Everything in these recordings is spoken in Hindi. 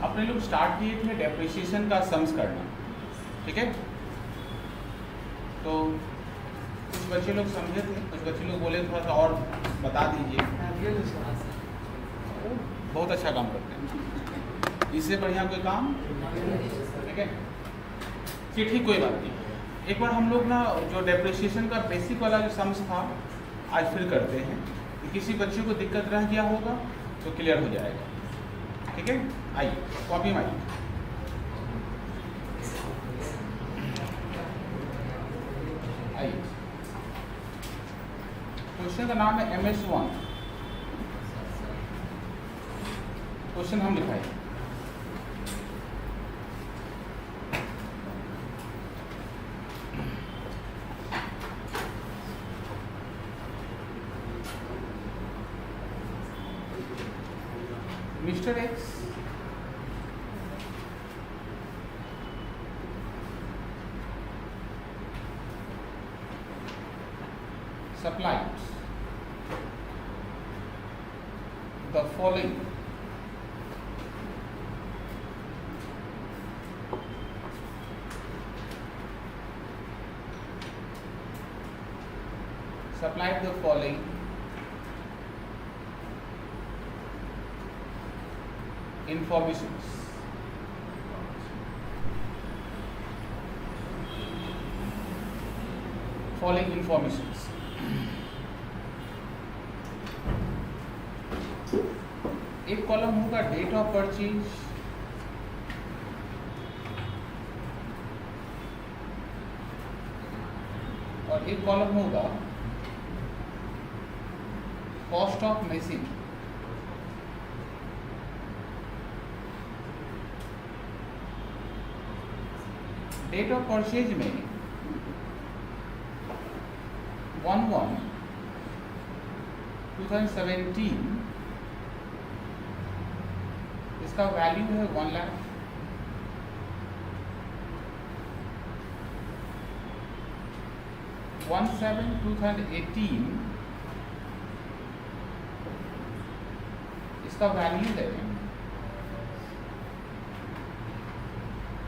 अपने लोग स्टार्ट किए थे डेप्रिसिएशन का सम्स करना, ठीक है। तो कुछ बच्चे लोग समझे थे, कुछ बच्चे लोग बोले थोड़ा सा और बता दीजिए। बहुत अच्छा काम करते हैं, इससे बढ़िया कोई काम, ठीक है। ठीक, कोई बात नहीं। एक बार हम लोग ना जो डेप्रिसिएशन का बेसिक वाला जो सम्स था आज फिर करते हैं। किसी बच्चे को दिक्कत रह गया होगा तो क्लियर हो जाएगा, ठीक है। आइए कॉपी में आइए। आइए, क्वेश्चन का नाम है MS1। क्वेश्चन हम लिखाएंगे। Mr. X supplies the following informations. Following informations. एक कॉलम होगा डेट ऑफ परचेज, और एक कॉलम होगा cost of machine. Date of purchase में 1/1/2017 इसका वैल्यू है 1 लाख। 1/7/2018 इसका वैल्यू है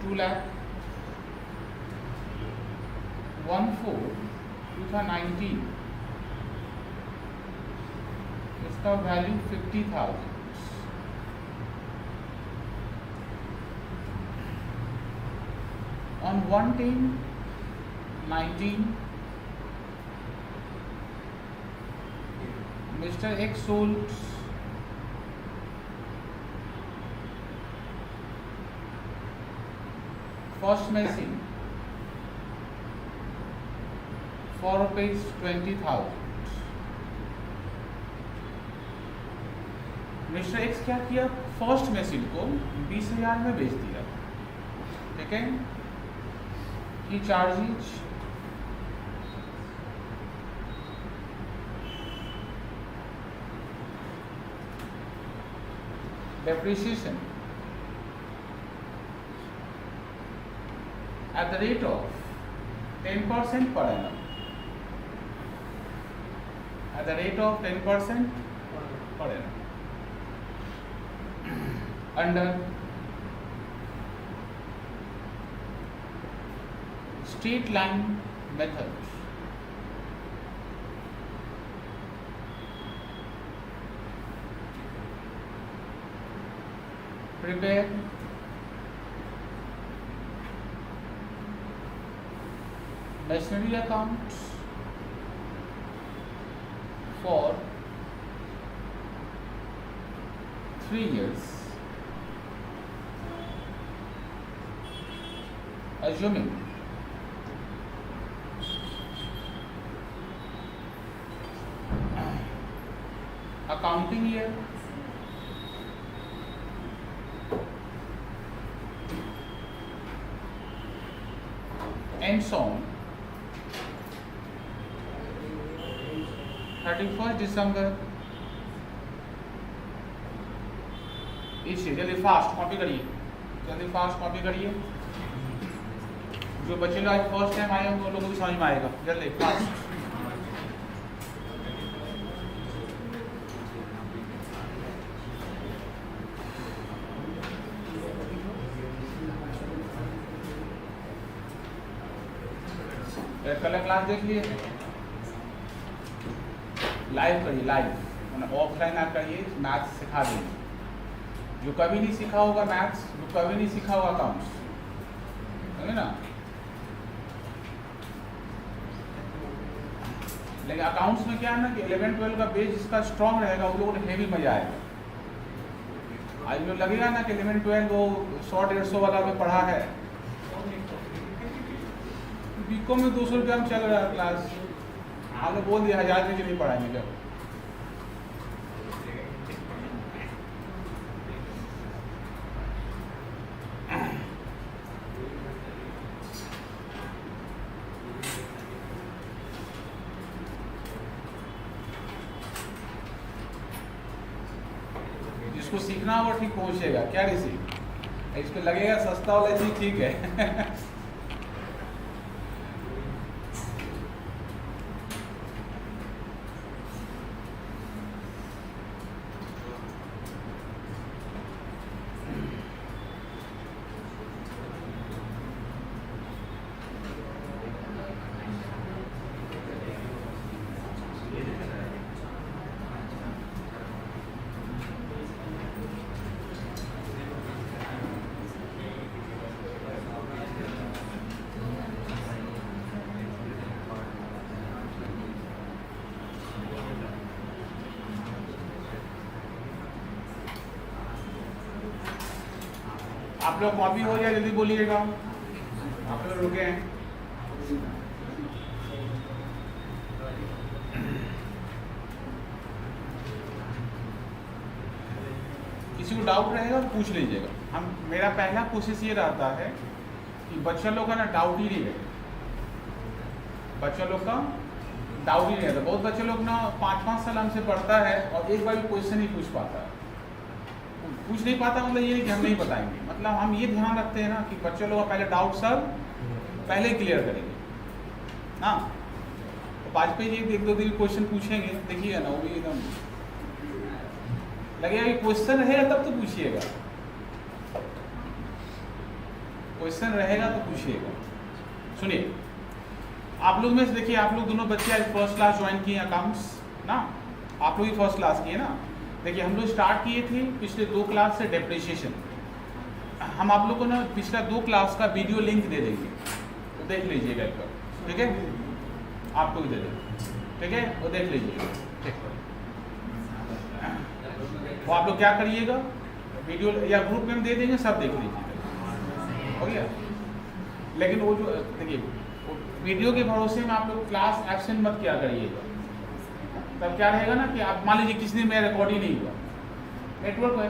2 लाख। 1/4/2019 इसका value 50,000। On 1/10/19 Mr. X sold first machine for ₹20,000। Mister x क्या किया, फर्स्ट मशीन को 20,000 में बेच दिया, ठीक है। He charges depreciation at the rate of 10% per annum. At the rate of 10% per annum under straight line method. Prepare machinery accounts for 3 years, assuming accounting year ends on 31st December इसे जल्दी फास्ट कॉपी करिए, जल्दी फास्ट कॉपी करिए। जो बच्चे लोग आज फर्स्ट टाइम आए होंगे उन लोगों को समझ में आएगा, जल्दी फास्ट। रेड कलर क्लास देख लिए, लाइव करिए, लाइव मैंने ऑफलाइन आप करिए, मैथ्स सिखा देंगे। जो कभी नहीं सीखा होगा मैथ्स, जो कभी नहीं सीखा होगा अकाउंट्स, समझे ना। लेकिन अकाउंट्स में क्या है ना कि 11-12 का बेस जिसका स्ट्रॉन्ग रहेगा उन लोगों को हेवी मजा आएगा। आज जो लगेगा ना कि 11-12 वो 100-150 वाला में पढ़ा है, बीकॉम में 200 रुपया में चल रहा है क्लास, आपने बोल दिया 1000 रुपये के लिए पढ़ाएंगे जब। जिसको सीखना हो वो ठीक पहुंचेगा, क्या ऋषि, इसको लगेगा सस्ता वाला चीज ठीक है। आप लोग कॉपी हो जाए जल्दी बोलिएगा, आप लोग रुके हैं। किसी को डाउट रहेगा तो पूछ लीजिएगा। हम मेरा पहला कोशिश ये रहता है कि बच्चा लोग का ना डाउट ही नहीं रहे, बच्चा लोग का डाउट ही नहीं रहता। बहुत बच्चे लोग ना 5-5 साल हमसे पढ़ता है और एक बार भी क्वेश्चन नहीं पूछ पाता, पूछ नहीं पाता। मतलब ये नहीं कि हम नहीं बताएंगे, मतलब हम ये ध्यान रखते हैं ना कि बच्चे लोग का पहले डाउट सब पहले क्लियर करेंगे ना। तो वाजपेयी जी 1-2 दिन क्वेश्चन पूछेंगे, देखिएगा ना वो भी एकदम लगेगा कि क्वेश्चन रहेगा तब तो पूछिएगा, क्वेश्चन रहेगा तो पूछिएगा। सुनिए, आप लोग में से देखिए, आप लोग दोनों बच्चे आज फर्स्ट क्लास ज्वाइन किए अकाउंट्स ना, आप लोग ही फर्स्ट क्लास किए ना। देखिए हम लोग स्टार्ट किए थे पिछले 2 क्लास से डेप्रिसिएशन। हम आप लोग को ना पिछला 2 क्लास का वीडियो लिंक दे देंगे, तो देख लीजिएगा एक बार, ठीक है, आपको भी दे देंगे, ठीक है, वो देख लीजिएगा, ठीक है। वो आप लोग क्या करिएगा, वीडियो या ग्रुप में हम दे देंगे, सब देख लीजिएगा, हो गया। लेकिन वो जो देखिए वीडियो के भरोसे में आप लोग क्लास एब्सेंट मत क्या करिएगा, तब क्या रहेगा ना कि आप मान लीजिए किसी दिन मेरा रिकॉर्ड ही नहीं हुआ, नेटवर्क है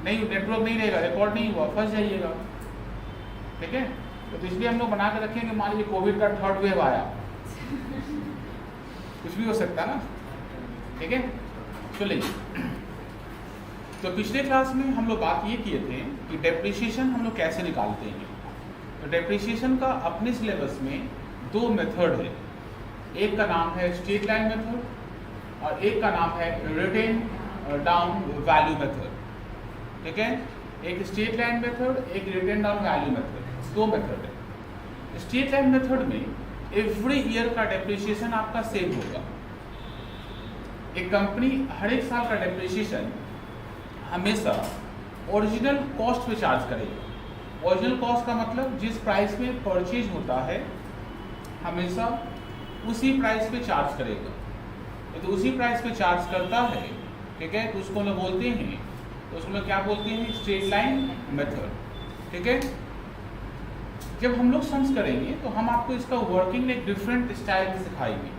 नहीं, नेटवर्क नहीं रहेगा, रिकॉर्ड नहीं हुआ, फंस जाइएगा, ठीक है। तो इसलिए हम लोग बना के रखेंगे, मान लीजिए कोविड का 3rd वेव आया, कुछ भी हो सकता है ना, ठीक है। चलिए, तो पिछले क्लास में हम लोग बात ये किए थे कि डेप्रिसिएशन हम लोग कैसे निकालते हैं। तो डेप्रिसिएशन का अपने सिलेबस में 2 मेथड है, एक का नाम है स्ट्रेट लाइन मेथड और एक का नाम है रिटेन डाउन वैल्यू मेथड, ठीक है। एक स्ट्रेट लाइन मेथड, एक written down value method, 2 method है। स्ट्रेट लाइन मेथड में एवरी ईयर का डेप्रिसिएशन आपका सेम होगा। एक कंपनी हर एक साल का डेप्रिसिएशन हमेशा ओरिजिनल कॉस्ट पे चार्ज करेगा। ओरिजिनल कॉस्ट का मतलब जिस प्राइस में परचेज होता है हमेशा उसी प्राइस पे चार्ज करेगा। तो उसी प्राइस पे चार्ज करता है, ठीक है, तो उसको लोग बोलते हैं, तो उसको लोग क्या बोलते हैं, स्ट्रेट लाइन मेथड, ठीक है। जब हम लोग सम्स करेंगे तो हम आपको इसका वर्किंग एक डिफरेंट स्टाइल में सिखाएंगे,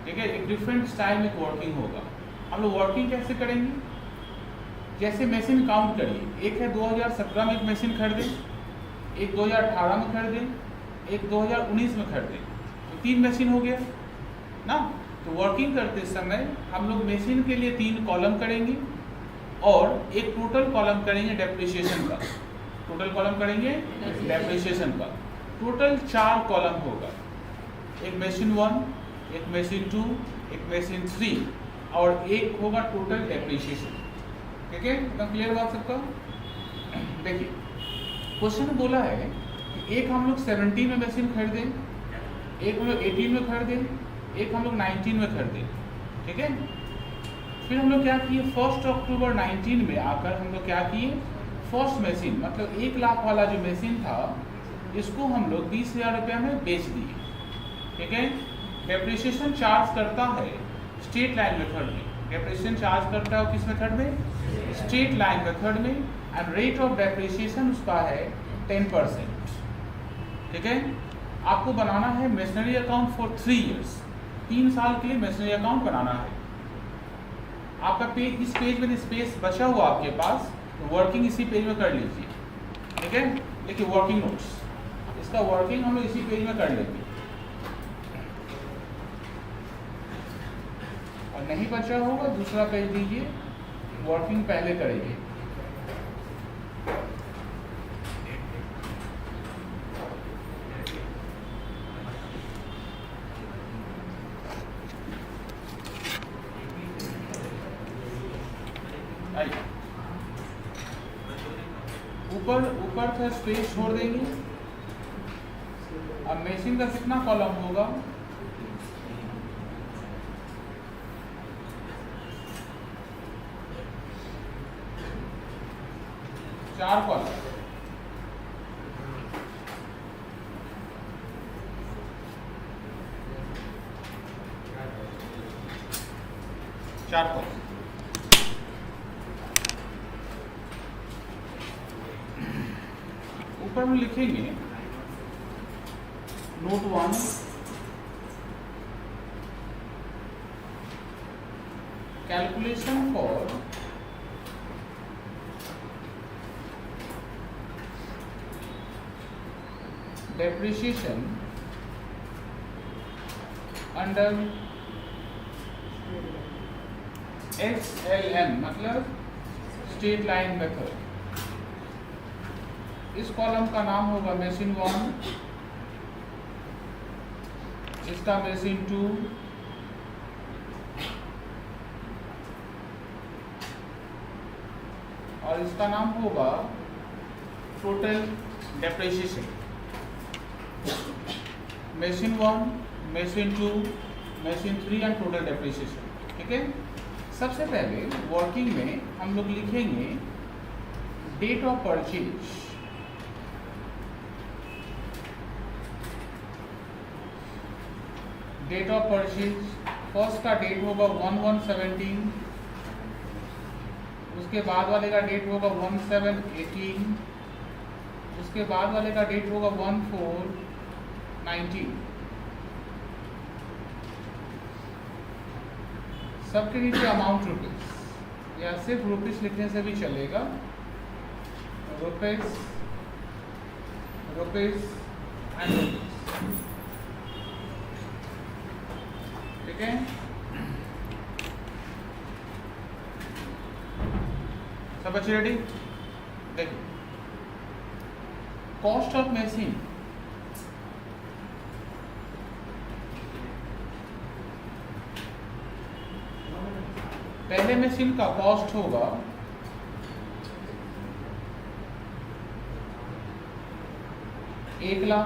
ठीक है, एक डिफरेंट स्टाइल में वर्किंग होगा। हम लोग वर्किंग कैसे करेंगे, जैसे मशीन काउंट करिए, एक है 2017 में एक मशीन खरीदे, एक 2018 में खरीदे, एक 2019 में खरीदे, तो 3 मशीन हो गया ना। तो वर्किंग करते समय हम लोग मशीन के लिए 3 कॉलम करेंगे और एक टोटल कॉलम करेंगे डेप्रिसिएशन का, टोटल कॉलम करेंगे डेप्रिसिएशन का। टोटल 4 कॉलम होगा, एक मशीन 1, एक मशीन 2, एक मशीन 3 और एक होगा टोटल डेप्रिसिएशन, ठीक है। एकदम क्लियर बात सबका। देखिए क्वेश्चन बोला है कि एक हम लोग 17 में मशीन खरीदे, एक हम लोग 18 में खरीदे, एक हम लोग 19 में खरीदे, ठीक है। फिर हम लोग क्या किए, 1 अक्टूबर 19 में आकर हम लोग क्या किए, फर्स्ट मशीन मतलब 1 लाख वाला जो मशीन था इसको हम लोग 20,000 रुपये में बेच दिए, ठीक है। डेप्रिसिएशन चार्ज करता है स्ट्रेट लाइन मेथड में, डेप्रिसिएशन चार्ज करता है किस मेथड में, स्ट्रेट लाइन मेथड में, एंड रेट ऑफ डेप्रिसिएशन उसका है 10%, ठीक है। आपको बनाना है मशीनरी अकाउंट फॉर 3 इयर्स, 3 साल के लिए मशीनरी अकाउंट बनाना है। आपका पेज, इस पेज में स्पेस बचा हुआ आपके पास, तो वर्किंग इसी पेज में कर लीजिए, ठीक है। देखिए वर्किंग नोट्स, इसका वर्किंग हम लोग इसी पेज में कर लेंगे, और नहीं बचा होगा दूसरा पेज दीजिए, वर्किंग पहले करेंगे। ऊपर से स्पेस छोड़ देंगे। अब मशीन का कितना कॉलम होगा, चार कॉलम, ऊपर में लिखेंगे note 1, calculation for depreciation under SLM मतलब स्ट्रेट लाइन मेथड। इस कॉलम का नाम होगा मशीन 1, इसका मशीन 2, और इसका नाम होगा total depreciation. Machine 1, machine 2, machine 3 and total depreciation, ठीक है। सबसे पहले वर्किंग में हम लोग लिखेंगे date of purchase, date of purchase first का डेट होगा 1/1/17, उसके बाद वाले का डेट होगा 1/7/18, उसके बाद वाले का डेट होगा 1/4/19। सबके नीचे अमाउंट रुपीज, या सिर्फ रुपीज लिखने से भी चलेगा, रुपीज रुपीज एंड रुपीज, ठीक है। सब बच्चे रेडी? देखिए कॉस्ट ऑफ मशीन, पहले मशीन का कॉस्ट होगा ₹1,00,000,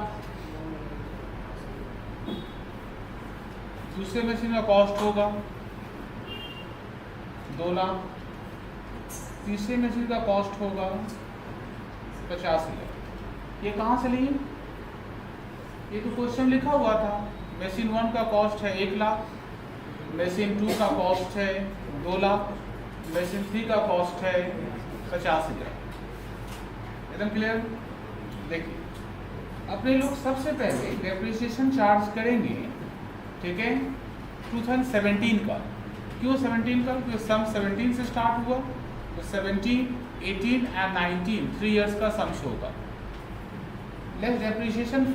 दूसरे मशीन का कॉस्ट होगा 2,00,000, तीसरे मशीन का कॉस्ट होगा 50,000। ये कहाँ से लिए? ये तो क्वेश्चन लिखा हुआ था। मशीन 1 का कॉस्ट है 1,00,000, मशीन 2 का कॉस्ट है 2,00,000, मशीन 3 का कॉस्ट है 50,000। एकदम क्लियर? देखिए अपने लोग सबसे पहले डेप्रिसिएशन चार्ज करेंगे, ठीक है, 2017 का। क्यों 17 का? क्योंकि सम 17 से स्टार्ट हुआ, तो 17, 18 एंड 19 3 इयर्स का सम्स होगा। लेस डेप्रिसिएशन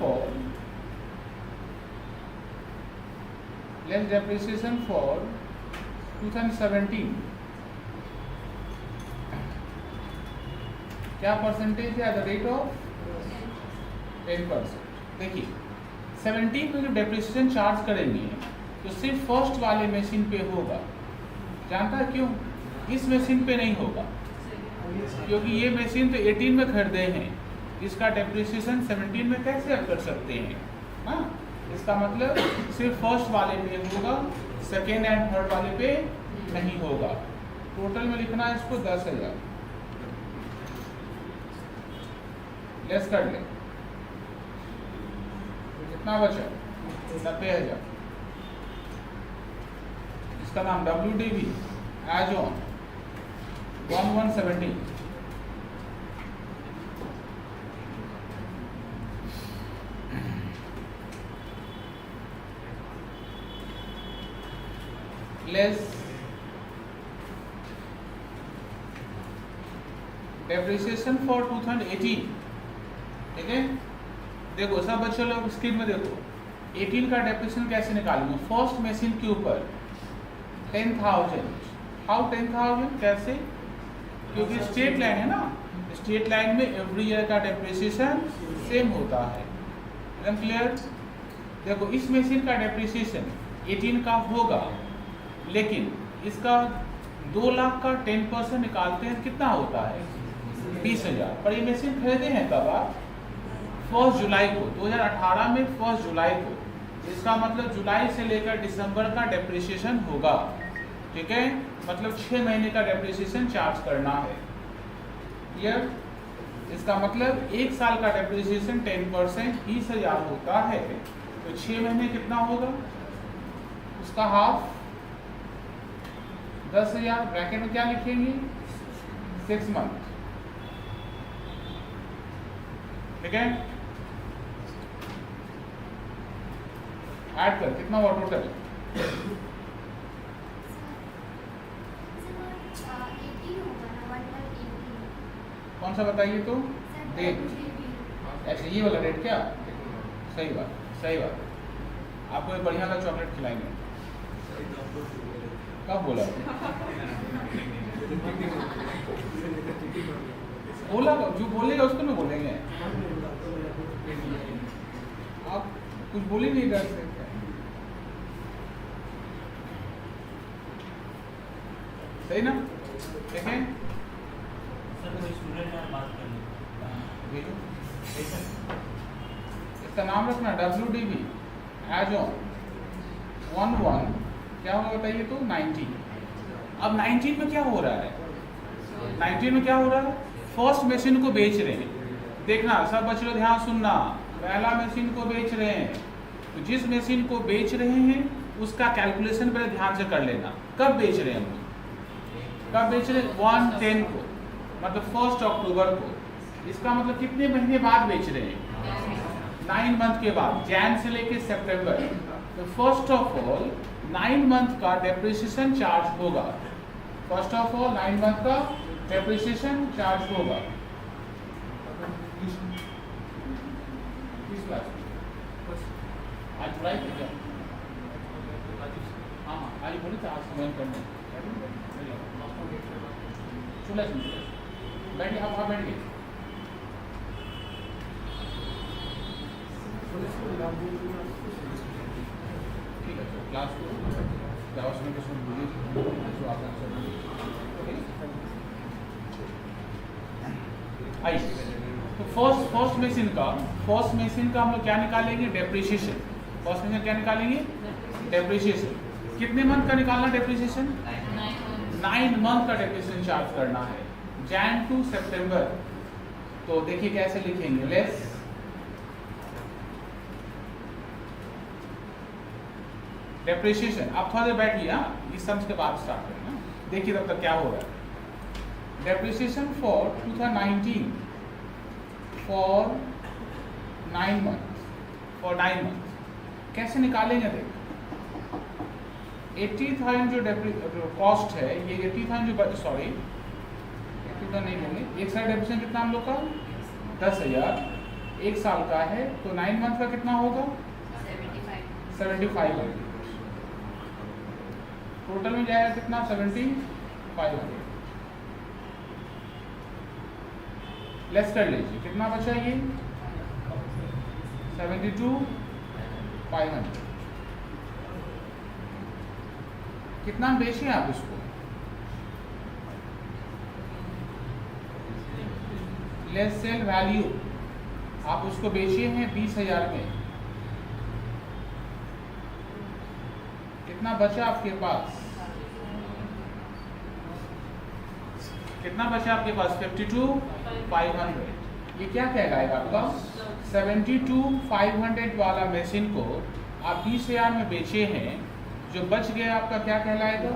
फॉर 2017 क्या परसेंटेज है? At the rate of 10%। देखिए 17 में जो डेप्रिसिएशन चार्ज करेंगे तो सिर्फ फर्स्ट वाले मशीन पे होगा। जानता है क्यों? इस मशीन पे नहीं होगा, क्योंकि ये मशीन तो 18 में खरीदे हैं, इसका डेप्रिसिएशन 17 में कैसे आप कर सकते हैं ना। इसका मतलब सिर्फ फर्स्ट वाले पे होगा, सेकेंड एंड थर्ड वाले पे नहीं होगा। टोटल में लिखना है इसको 10,000। लेस कर ले, कितना बचा? 90,000। इसका नाम WDV as on 1170। Less depreciation for 2018। ठीक है, देखो सब बच्चे लोग स्क्रीन में देखो, 18 का डेप्रिसिएशन कैसे निकालेंगे। फर्स्ट मशीन के ऊपर 10,000। हाउ 10,000? कैसे? क्योंकि स्ट्रेट लाइन है ना, स्ट्रेट लाइन में एवरी ईयर का डेप्रिसिएशन सेम होता है। एकदम क्लियर? देखो इस मशीन का डेप्रिसिएशन 18 का होगा, लेकिन इसका 2 लाख का 10% निकालते हैं कितना होता है? 20,000। पर ये मशीन खरीदे हैं कब आप? 1 जुलाई को, 2018 में 1 जुलाई को। इसका मतलब जुलाई से लेकर दिसंबर का डेप्रिसिएशन होगा। ठीक है, मतलब 6 महीने का डेप्रिसिएशन चार्ज करना है। क्लियर? इसका मतलब 1 साल का डेप्रिसिएशन 10% 20,000 होता है, तो 6 महीने कितना होगा? उसका हाफ 10,000। ब्रैकेट में क्या लिखेंगे? 6 मंथ। ठीक है, ऐड कर कितना हुआ टोटल? कौन सा बताइए तो? डेट। ऐसे ये वाला डेट क्या? सही बात, सही बात। आपको एक बढ़िया सा चॉकलेट खिलाएंगे। कब बोला? बोला, जो बोलेगा उसको ना बोलेंगे। आप कुछ बोल ही नहीं कर सकते। सही ना? देखें इसका नाम रखना WDV एज ऑन 11 क्या होगा बताइए तो 19। अब 19 में क्या हो रहा है? 19 में क्या हो रहा है? फर्स्ट मशीन को बेच रहे हैं। देखना सब बच्चे लोग ध्यान सुनना, पहला मशीन को बेच रहे हैं, तो जिस मशीन को बेच रहे हैं उसका कैलकुलेशन पहले ध्यान से कर लेना। कब बेच रहे हैं हम? कब बेच रहे हैं? 1/10 को, मतलब 1 अक्टूबर को। इसका मतलब कितने महीने बाद बेच रहे हैं? 9 मंथ के बाद, जैन से लेके सितंबर। तो फर्स्ट ऑफ ऑल 9 मंथ का डेप्रिसिएशन चार्ज होगा। फर्स्ट ऑफ ऑल 9 मंथ का डेप्रिसिएशन चार्ज होगा। किस क्लास आज पढ़ाई की क्या? हाँ हाँ आज बोली तो आज समय करने बैठिए, आप बैठिए। ठीक है, तो क्लास को जो आप आइए, तो फर्स्ट मशीन का हम लोग क्या निकालेंगे? डेप्रिसिएशन। फर्स्ट मशीन क्या निकालेंगे? डेप्रिसिएशन। कितने मंथ का निकालना डेप्रिसिएशन? 9 मंथ का डेप्रिसिएशन चार्ज करना है, जैन टू सितंबर। तो देखिए कैसे लिखेंगे, लेस डेप्रिसिएशन। आप थोड़ा देर बैठिए, हाँ इस सम्स के बाद स्टार्ट करें ना। देखिए तब तक क्या हो रहा है। डेप्रिसिएशन फॉर 2019 फॉर 9 मंथ कैसे निकालेंगे? देख 80,000 जो कॉस्ट है, ये 80,000 जो सॉरी 80,000 नहीं लेंगे, एक साल डेप्रिसिएशन कितना हम लोग का? 10,000। 1 साल का है तो 9 मंथ का कितना होगा? 7500। टोटल में जाएगा कितना? 7500। लेस कर लीजिए, कितना बचा ये? 72,500। कितना बेचे आप इसको? लेस सेल वैल्यू आप उसको बेचे हैं 20,000 में, कितना बचा आपके पास? कितना बचा आपके पास? 52,500। ये क्या कहलाएगा आपका? 72,500 वाला मशीन को आप 20,000 में बेचे हैं, जो बच गया आपका क्या कहलाएगा?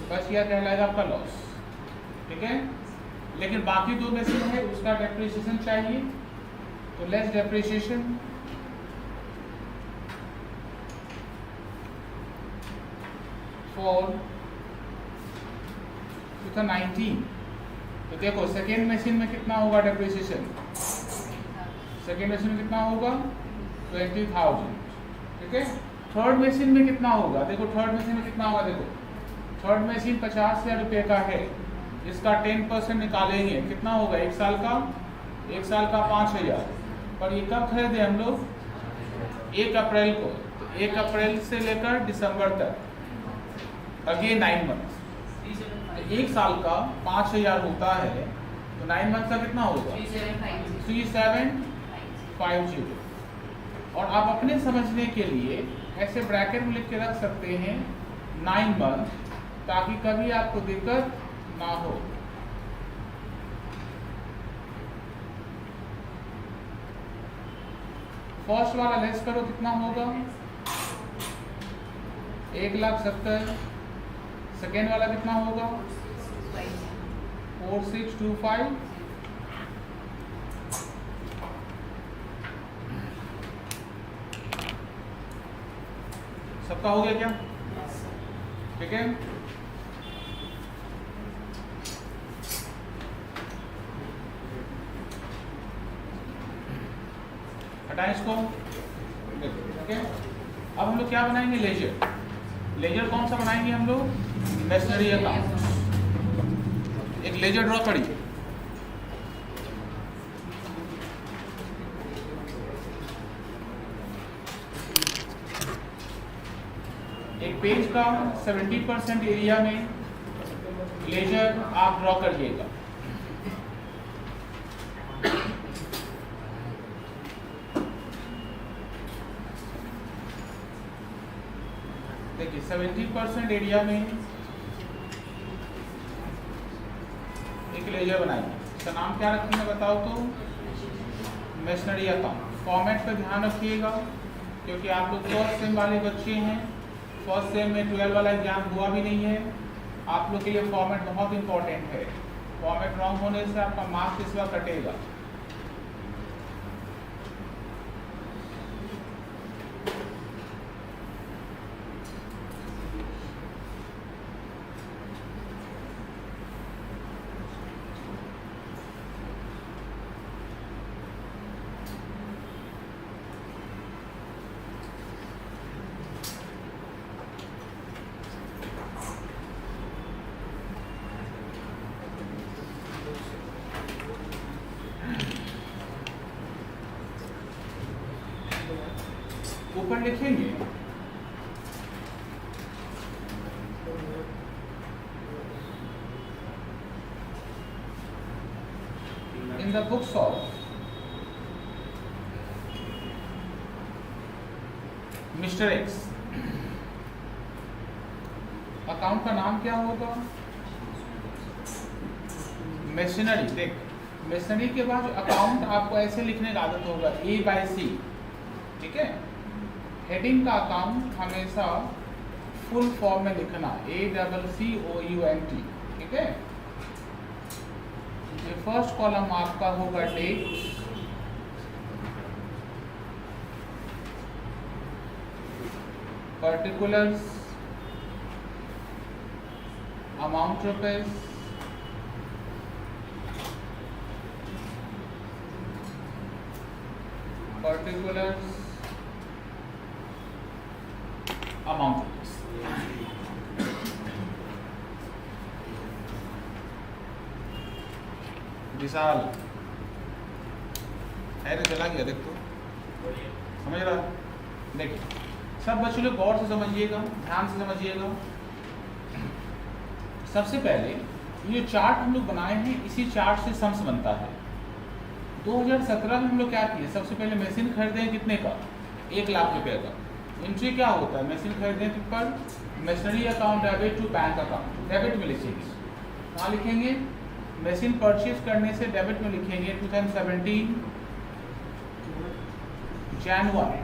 बच गया कहलाएगा आपका लॉस। ठीक है, लेकिन बाकी 2 मशीन है उसका डेप्रिसिएशन चाहिए, तो लेस डेप्रिसिएशन फॉर 2019। तो देखो सेकेंड मशीन में कितना होगा डेप्रिसिएशन? सेकेंड मशीन में कितना होगा? 20,000। ठीक है, थर्ड मशीन में कितना होगा? देखो थर्ड मशीन में कितना होगा, देखो थर्ड मशीन 50,000 रुपये का है, इसका 10% निकालेंगे, कितना होगा? 1 साल का 5,000। पर ये कब खरीदे हम लोग? 1 अप्रैल को। तो 1 अप्रैल से लेकर दिसंबर तक, अगेन 9 मंथ। 1 साल का 5,000 होता है, तो 9 मंथ का कितना होगा? 3750। और आप अपने समझने के लिए ऐसे ब्रैकेट में लिख के रख सकते हैं 9 मंथ, ताकि कभी आपको दिक्कत ना हो। फर्स्ट वाला लेस करो, कितना होगा? 1,70,000। सेकेंड वाला कितना होगा? 4625। सबका हो गया क्या? ठीक है, हटाएं इसको। ठीक है, अब हम लोग क्या बनाएंगे? लेजर। लेजर कौन सा बनाएंगे हम लोग? Machinery account. एक लेजर ड्रॉ करिए। एक पेज का 70% एरिया में लेजर आप ड्रॉ करिएगा। देखिए 70% एरिया में एक लेजर बनाइए। इसका नाम क्या रखेंगे बताओ तो? Machinery account. फॉर्मेट पे ध्यान रखिएगा, क्योंकि आप लोग फर्स्ट सेम वाले बच्चे हैं, फर्स्ट सेम में 12 वाला एग्जाम हुआ भी नहीं है। आप लोग के लिए फॉर्मेट बहुत इंपॉर्टेंट है। फॉर्मेट रॉन्ग होने से आपका मार्क्स इस बार कटेगा। ऊपर लिखेंगे in the books of mister x. Account का नाम क्या होगा? मशीनरी। देख, मशीनरी के बाद अकाउंट आपको ऐसे लिखने का आदत होगा A/C। ठीक है, हेडिंग का अकाउंट हमेशा फुल फॉर्म में लिखना, ACCOUNT। ठीक है, ये फर्स्ट कॉलम आपका होगा date, particulars, amount rupees, particulars, amount rupees. विशाल है, चला गया। देख तो समझ रहा? देखिए सब बच्चे लोग गौर से समझिएगा, ध्यान से समझिएगा। सबसे पहले ये चार्ट हम लोग बनाए हैं, इसी चार्ट से सम्स बनता है। 2017 में हम लोग क्या किए, सबसे पहले मशीन खरीदे कितने का, 1 लाख रुपए का। एंट्री क्या होता है, मशीन खरीदने पर machinery account debit to bank account, debit में लिखेंगे। कहाँ लिखेंगे, मशीन परचेज करने से डेबिट में लिखेंगे 2017 January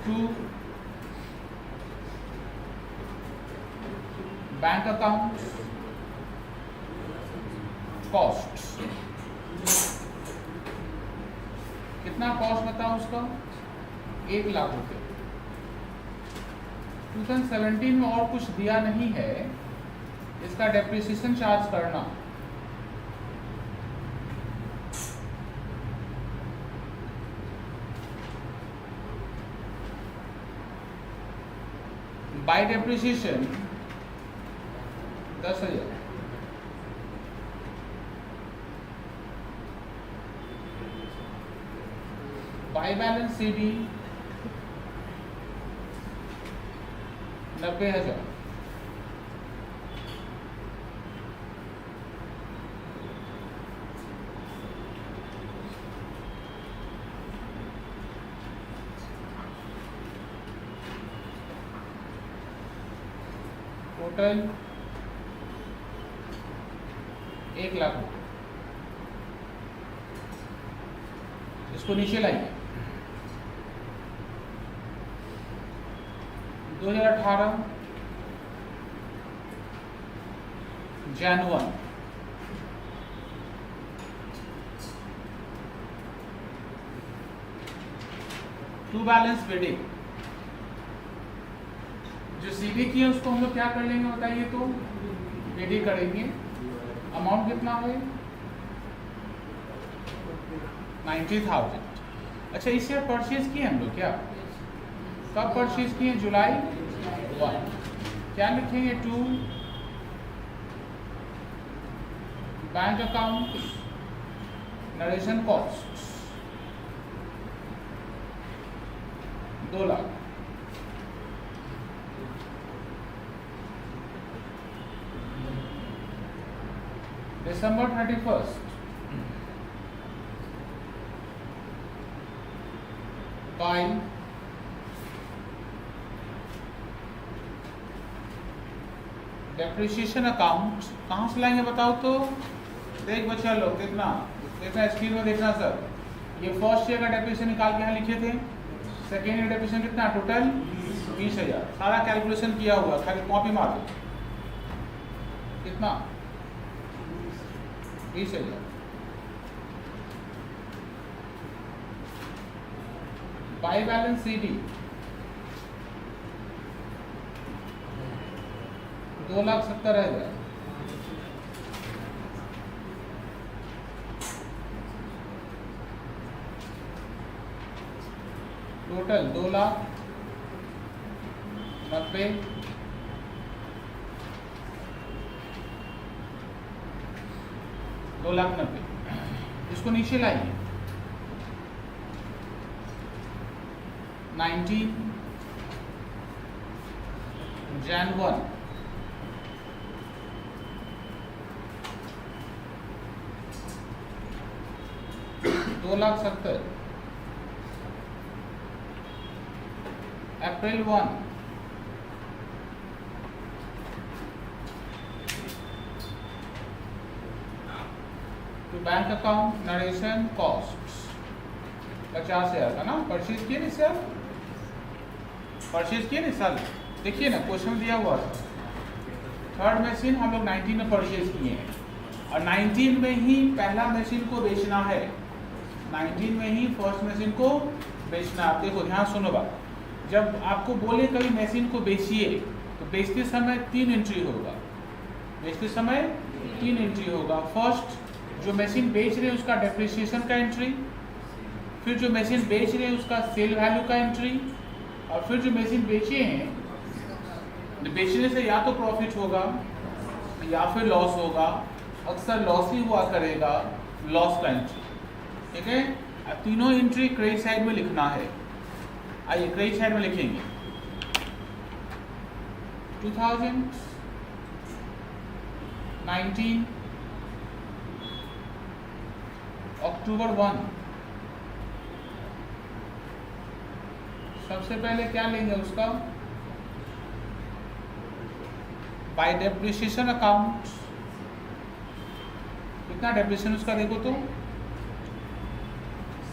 to bank account cost, कितना कॉस्ट बताओ उसका, 1 लाख रुपए। 2017 में और कुछ दिया नहीं है, इसका डेप्रिसिएशन चार्ज करना। Bye depreciation 10,000, by balance CD 90,000, total 1 lakh रुपये। इसको नीचे लाइए। 2018 January टू बैलेंस बिडिंग, जो सीधी की है उसको हम लोग क्या कर लेंगे बताइए, तो बिडिंग करेंगे। अमाउंट कितना है, 90,000। अच्छा, इससे परचेज किए हम लोग क्या, कब परचेज किए, जुलाई 1। क्या लिखेंगे, to bank account narration cost 2 lakh. December 31st by depreciation account कहाँ से लाएंगे बताओ तो। देख बच्चा लोग देखना स्क्रीन में देखना सर, ये फर्स्ट ईयर का डेप्रिसिएशन निकाल के यहाँ लिखे थे, सेकेंड ईयर डेप्रिसिएशन कितना, टोटल 20,000। सारा कैलकुलेशन किया हुआ, खाली कॉपी मार दो, कितना 20,000। By balance CD 2,70,000। टोटल 2,90,000। इसको नीचे लाइए। 19 January 2,70,000। April 1 to bank account narration cost 50,000 का ना, परचेज किए नहीं सर, परचेज किए नहीं सर, देखिए ना क्वेश्चन दिया हुआ था। थर्ड मशीन हम लोग 19 में परचेज किए हैं और 19 में ही पहला मशीन को बेचना है, 19 में ही फर्स्ट मशीन को बेचना। आप देखो ध्यान सुनो बात, जब आपको बोले कभी मशीन को बेचिए तो बेचते समय 3 एंट्री होगा, बेचते समय 3 एंट्री होगा। फर्स्ट जो मशीन बेच रहे हैं उसका डेप्रिसिएशन का एंट्री, फिर जो मशीन बेच रहे हैं उसका सेल वैल्यू का एंट्री, और फिर जो मशीन बेचे हैं, बेचने से या तो प्रॉफिट होगा या फिर लॉस होगा, अक्सर लॉस ही हुआ करेगा, लॉस का एंट्री। ठीक है, अब तीनों एंट्री क्रेडिट साइड में लिखना है। आइए क्रेडिट साइड में लिखेंगे 2019 अक्टूबर 1, सबसे पहले क्या लेंगे उसका बाय डेप्रिसिएशन अकाउंट। कितना डेप्रिसिएशन उसका देखो तो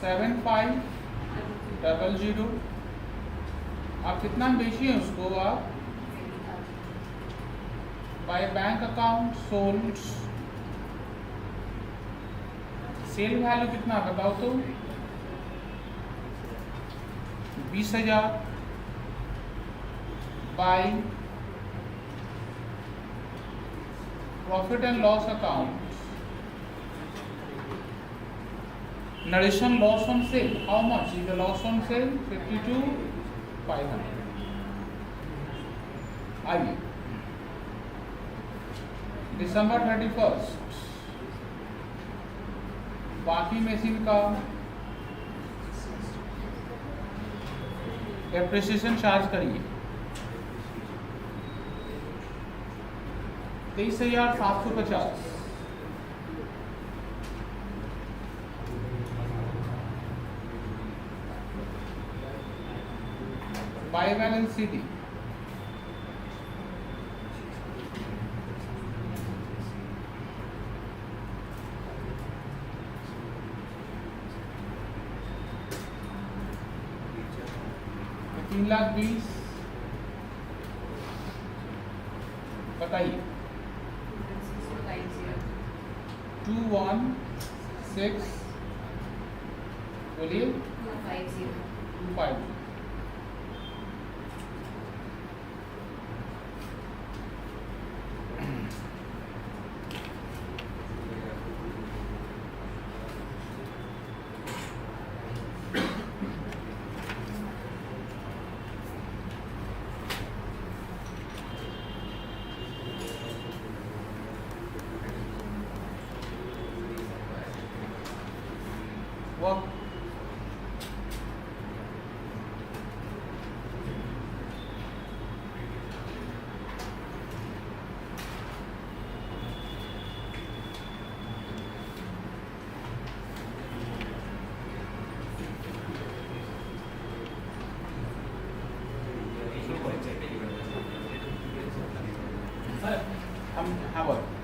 7500। आप कितना बेचिए उसको आप by bank account sold. Sale value कितना बताओ तो 20,000 by profit and loss account narration loss on sale. How much is the loss on sale 52,500। आइए दिसंबर 31 बाकी मशीन का डेप्रिसिएशन चार्ज करिए 23,750। बाय बैलेंस सीधी 3,20,000। बताइए 216 बोलिए 250।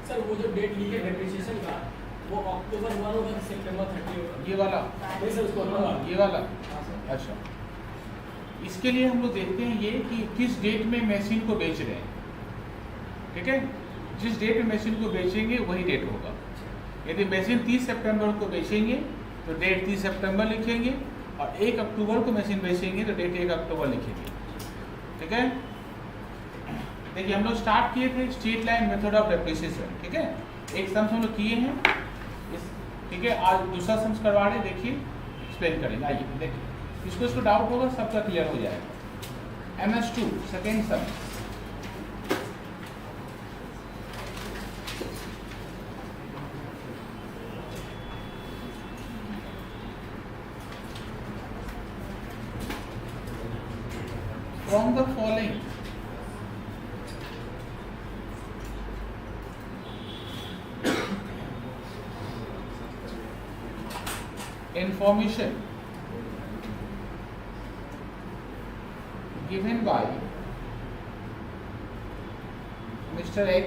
सर वो जो डेट लिखे डेप्रिसिएशन का वो अक्टूबर 1 होगा सितंबर 30 होगा? ये वाला नहीं सर उसको ये वाला अच्छा। इसके लिए हम लोग देखते हैं ये कि किस डेट में मशीन को बेच रहे हैं। ठीक है, जिस डेट में मशीन को बेचेंगे वही डेट होगा। यदि मशीन 30 सितंबर को बेचेंगे तो डेट 30 सितंबर लिखेंगे, और 1 अक्टूबर को मशीन बेचेंगे तो डेट 1 अक्टूबर लिखेंगे। ठीक है, देखिए हम लोग स्टार्ट किए थे straight line method of depreciation. ठीक है, एक सम्स हम लोग किए हैं ठीक है, आज दूसरा सम्स करवा रहे, देखिए एक्सप्लेन करेंगे। आइए देखिए, इसको डाउट होगा सबका क्लियर हो जाएगा। MS2 second sum. From the following information given by Mr. X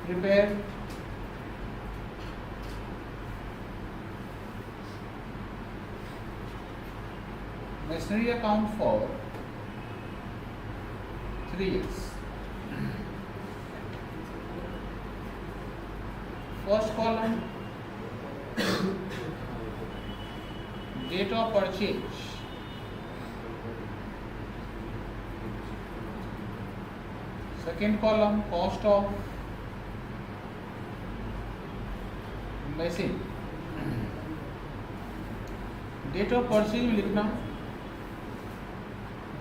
prepare machinery account for 3 years. First column date of purchase, second column cost of machine, date of purchase में लिखना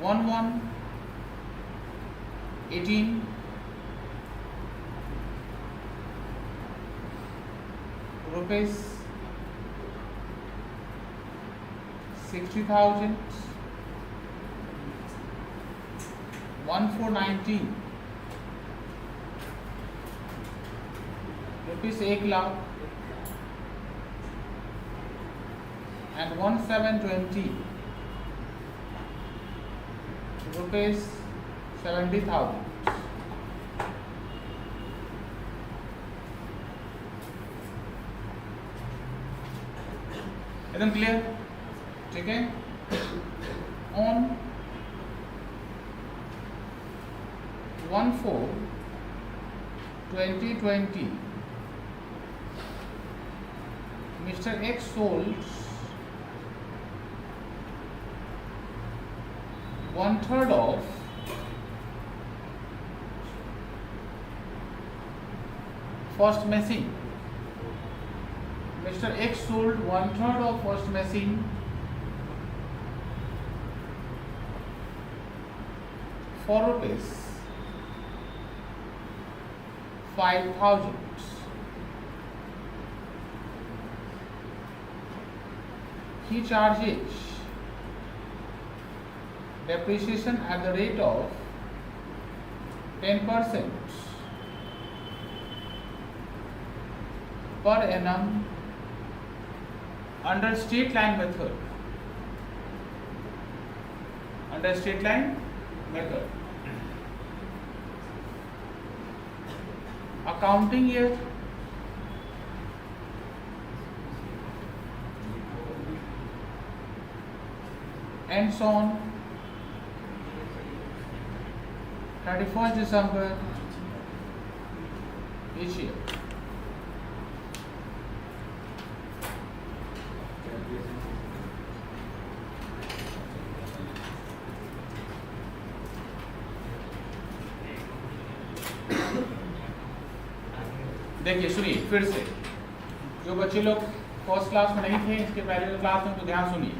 1/1/18 rupees 60,000, 1/4/19 रुपीस 1,00,000 and 1,720 rupees 70,000. एकदम क्लियर? ठीक है। On 1/4/2020 Mr. X sold 1/3 of first machine. Mr. X sold 1/3 of first machine for rupees 5,000. He charges depreciation at the rate of 10% per annum under straight line method. Under straight line method. Accounting year ends on 31st December each year. देखिए सुनिए फिर से, जो बच्चे लोग फर्स्ट क्लास में नहीं थे इसके पहले क्लास में, तो ध्यान सुनिए।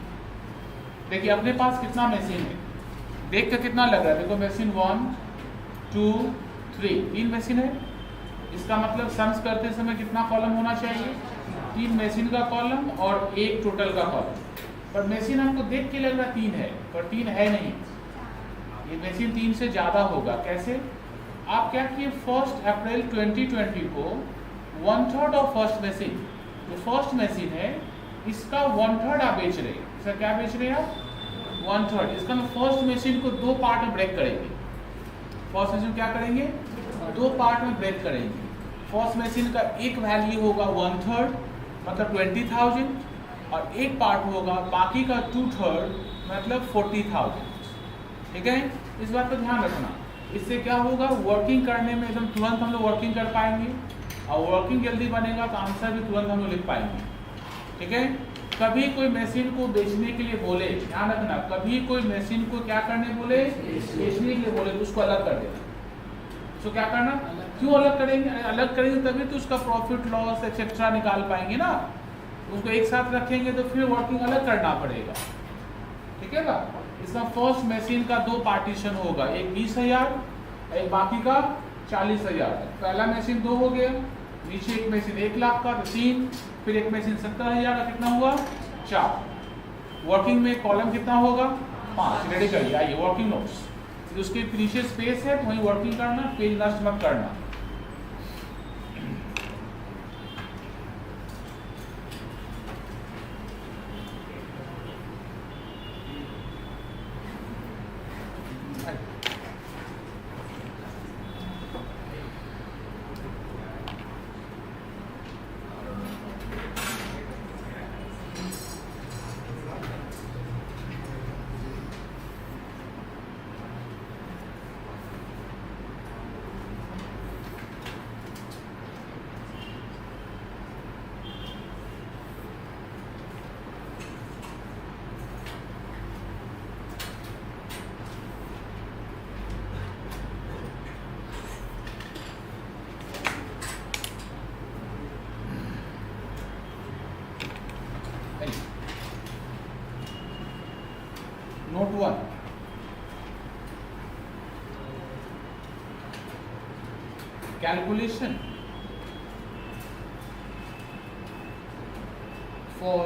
देखिए अपने पास कितना मशीन है, देख कर कितना लग रहा है। देखो मशीन 1 2 3 3 मशीन है। इसका मतलब सम्स करते समय कितना कॉलम होना चाहिए? 3 मशीन का कॉलम और 1 टोटल का कॉलम। पर मशीन हमको देख के लग रहा 3 है, पर 3 है नहीं, ये मशीन 3 से ज़्यादा होगा। कैसे? आप क्या किए, 1 अप्रैल 2020 को 1/3 ऑफ फर्स्ट मशीन, जो फर्स्ट मशीन है इसका 1/3 आप बेच रहे हैं। इसका क्या बेच रहे हैं आप? 1/3। इसका हम फर्स्ट मशीन को 2 पार्ट में ब्रेक करेंगे। फर्स्ट मशीन क्या करेंगे? 2 पार्ट में ब्रेक करेंगे। फर्स्ट मशीन का एक वैल्यू होगा 1/3 मतलब 20,000, और एक पार्ट होगा बाकी का 2/3 मतलब 40,000। ठीक है, इस बात पर ध्यान रखना। इससे क्या होगा, वर्किंग करने में एकदम तुरंत हम लोग वर्किंग कर पाएंगे, और वर्किंग जल्दी बनेगा तो आंसर भी तुरंत हम लोग लिख पाएंगे। ठीक है, कभी कोई मशीन को बेचने के लिए बोले, ध्यान रखना, कभी कोई मशीन को क्या करने बोले, बेचने के लिए बोले, तो उसको अलग कर देना। तो क्या करना, क्यों अलग करेंगे? अलग करेंगे तभी तो उसका प्रॉफिट लॉस एक्सेट्रा निकाल पाएंगे ना। उसको एक साथ रखेंगे तो फिर वर्किंग अलग करना पड़ेगा। ठीक है ना। इसका फर्स्ट मशीन का 2 पार्टीशन होगा, एक 20,000 एक बाकी का 40,000। पहला मशीन 2 हो गया, नीचे एक मशीन 1,00,000 का, तो 3, फिर एक मशीन 70,000 का, कितना हुआ 4। वर्किंग में कॉलम कितना होगा 5। रेडी करिए, आइए वर्किंग नोट्स। उसके नीचे स्पेस है तो वहीं वर्किंग करना, पेज नष्ट मत करना। Note 1. Calculation for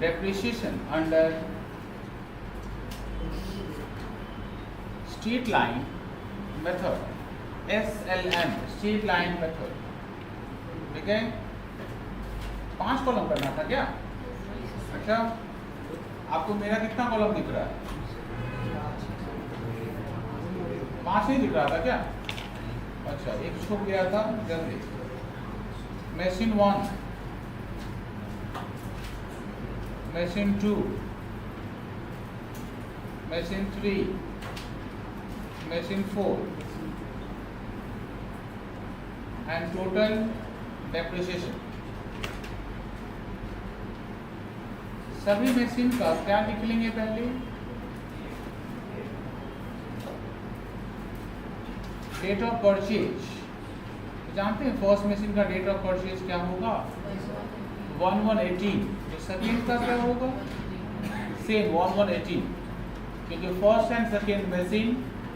depreciation under straight line method, SLM straight line method, ठीक है। 5 कॉलम करना था क्या? अच्छा, आपको मेरा कितना कॉलम दिख रहा है? 5 ही दिख रहा था क्या? अच्छा, एक छूट गया था, जल्दी। Machine 1, machine 2, machine 3, machine 4 and total depreciation. सभी मशीन का क्या निकलेंगे पहले? Date of purchase. जानते हैं फर्स्ट मशीन का डेट ऑफ परचेज क्या होगा? 1118। तो सेकेंड का क्या होगा? सेम 1118, क्योंकि फर्स्ट एंड सेकेंड मशीन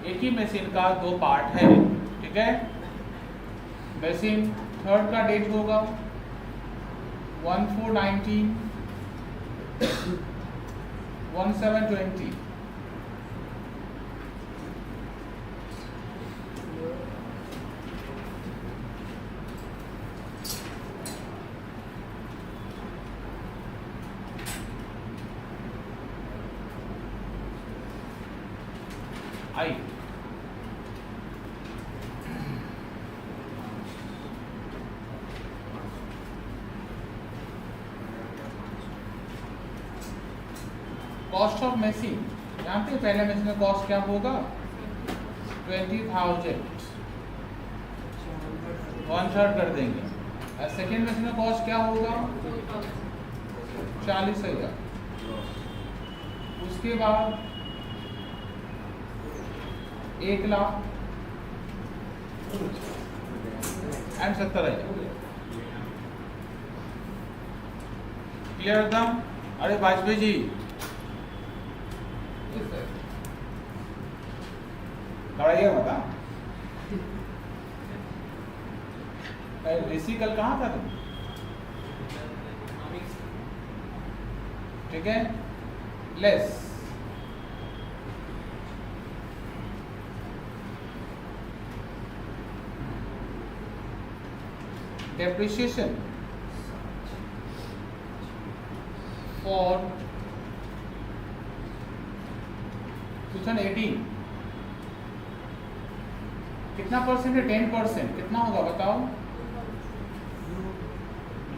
एक ही मशीन का 2 पार्ट है, ठीक है। मशीन थर्ड का डेट होगा 1419, 1720। आई कॉस्ट ऑफ मशीन। जानते हैं पहले मशीन में कॉस्ट क्या होगा? 20,000, 1/3 कर देंगे। और सेकेंड मशीन में कॉस्ट क्या होगा? 40,000। उसके बाद 1,00,000 एंड 70,000। क्लियर एकदम? अरे वाजपेयी जी, लड़ाइया बता। ऋषि कल कहाँ था तुम? ठीक है, लेस depreciation for 2018 कितना परसेंट है? 10%। कितना होगा बताओ?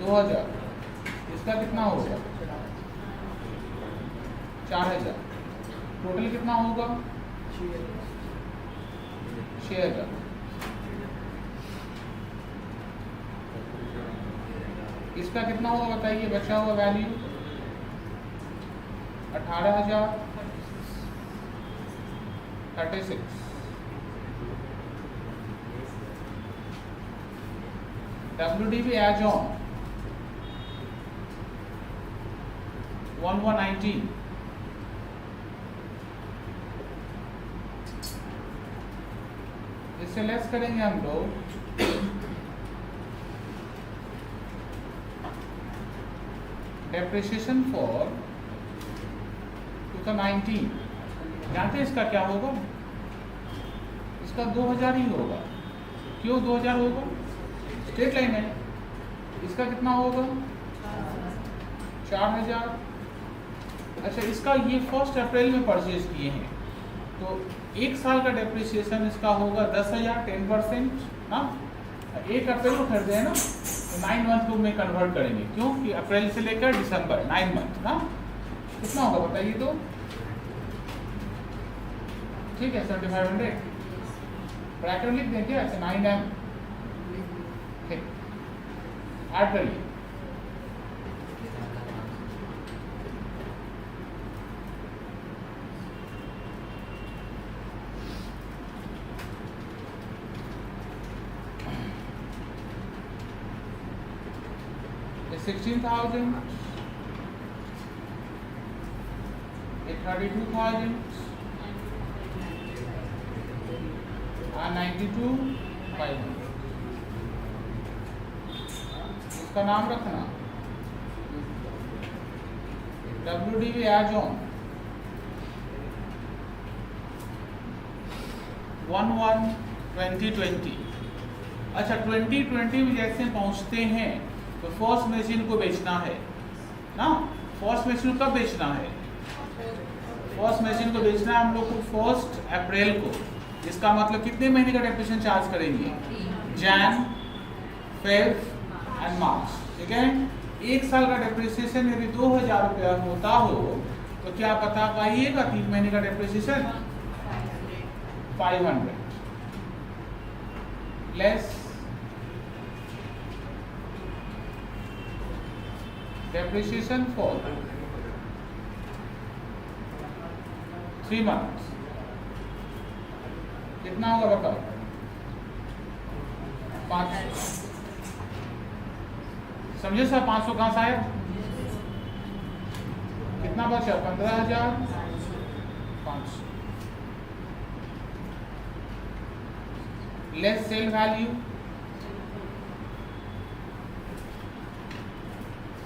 2,000। इसका कितना होगा? 4,000। टोटल कितना होगा? 6,000। इसका कितना होगा बताइए? बचा हुआ वैल्यू 18,036। WDV as on 1119। इससे लेस करेंगे हम लोग डेप्रिसिएशन फॉर 2019। जानते हैं इसका क्या होगा? इसका 2,000 ही होगा। क्यों 2,000 होगा? स्ट्रेट लाइन है। इसका कितना होगा? 4,000। अच्छा, इसका ये 1 अप्रैल में परचेज किए हैं, तो 1 साल का डेप्रिसिएशन इसका होगा 10,000, 10%। ना 1 अप्रैल को खरीदे हैं ना, तो 9 मंथ को में कन्वर्ट करेंगे। क्यों कि अप्रैल से लेकर दिसंबर 9 मंथ ना। कितना होगा बताइए तो? ठीक है, 7,500 ब्रैकेट लिख देंगे ऐसे 9M। ठीक, ऐड करिए। ये 16,000, ये 32,000 और 92,500। इसका नाम रखना WDV as on 1/1/2020। अच्छा, 2020 में जैसे पहुंचते हैं तो फर्स्ट मशीन को बेचना है ना। फर्स्ट मशीन कब बेचना है? फर्स्ट मशीन को बेचना है हम लोग को 1 अप्रैल को। इसका मतलब कितने महीने का डेप्रिसिएशन चार्ज करेंगे? जैन, फेब एंड मार्च। ठीक है, एक साल का डेप्रिसिएशन यदि 2000 रुपया होता हो तो क्या बता पाइएगा 3 महीने का depreciation? 500 less depreciation for 3 months कितना होगा बताओ? 500। समझे सर? 500 कहाँ से आया? कितना बचा? 15,500 लेस सेल वैल्यू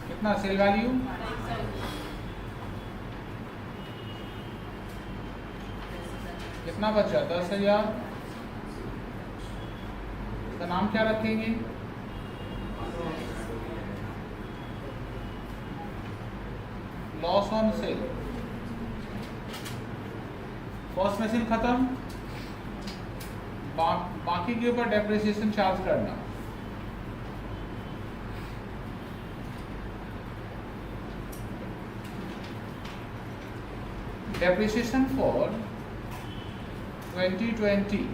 कितना? सेल वैल्यू कितना बचा? 10,000। इसका नाम क्या रखेंगे? Loss on cell. First machine खत्म, बाकी के ऊपर डेप्रिसिएशन चार्ज करना। डेप्रिसिएशन फॉर 2020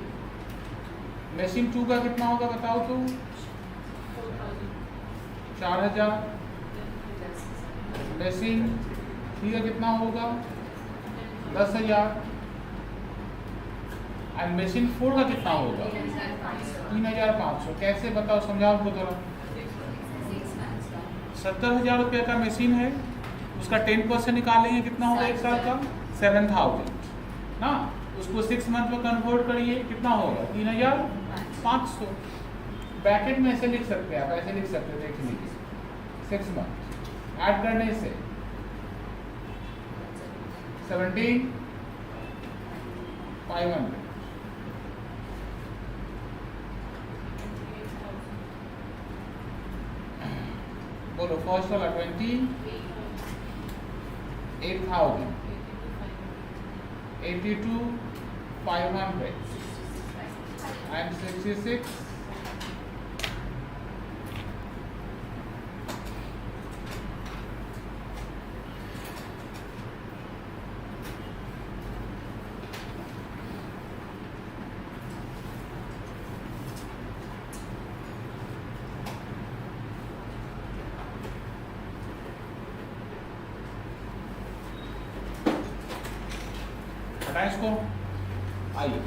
मशीन 2 का कितना होगा बताओ तो? 4,000। मशीन 3 का कितना होगा? 10,000। एंड मशीन 4 का कितना होगा? 3,500। कैसे बताओ, समझाओ हमको थोड़ा। 70,000 रुपये का मशीन है, उसका 10% निकालेंगे, कितना होगा एक साल का? 7,000 ना। उसको 6 मंथ में कन्वर्ट करिए, कितना होगा? 3,500। ब्रैकेट में ऐसे लिख सकते हैं आप, ऐसे लिख सकते हैं, देख लीजिए 6 मंथ ऐड करने से 17,500। बोलो फर्स्ट वाला 28,000, 82,500 and 66. इसको आइए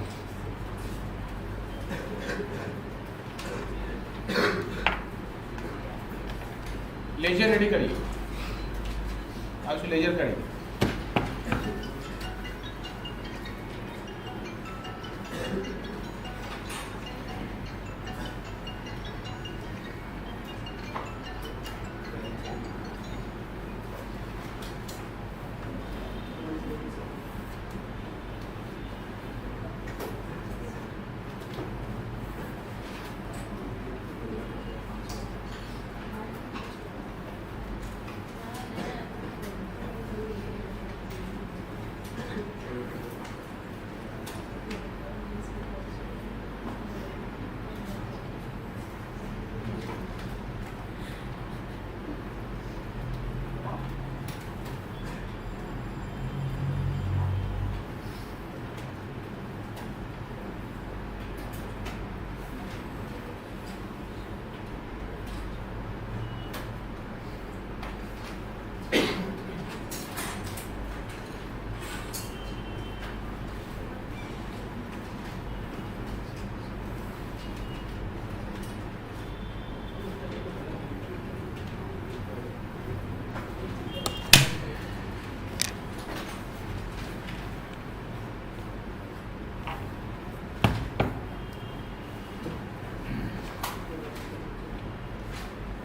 लेजर रेडी करिए, आप इसको लेजर करिए।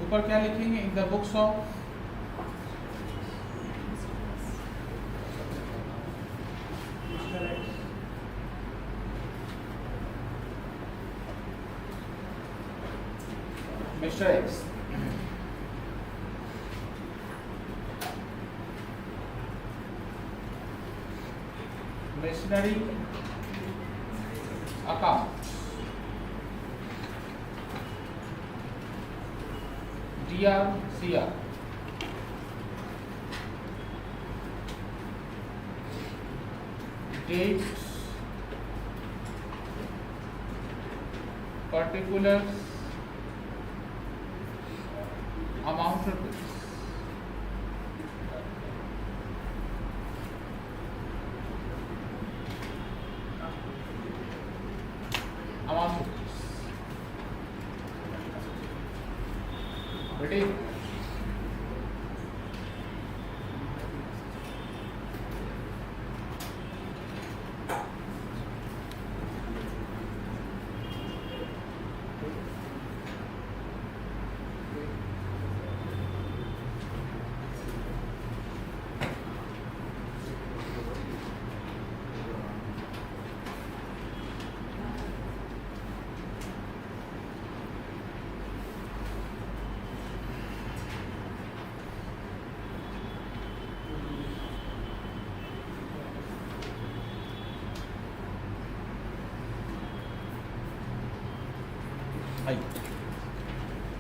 ऊपर क्या लिखेंगे? In the books of mister x missionary account DRCR dates particulars amount rupees amount rupees ready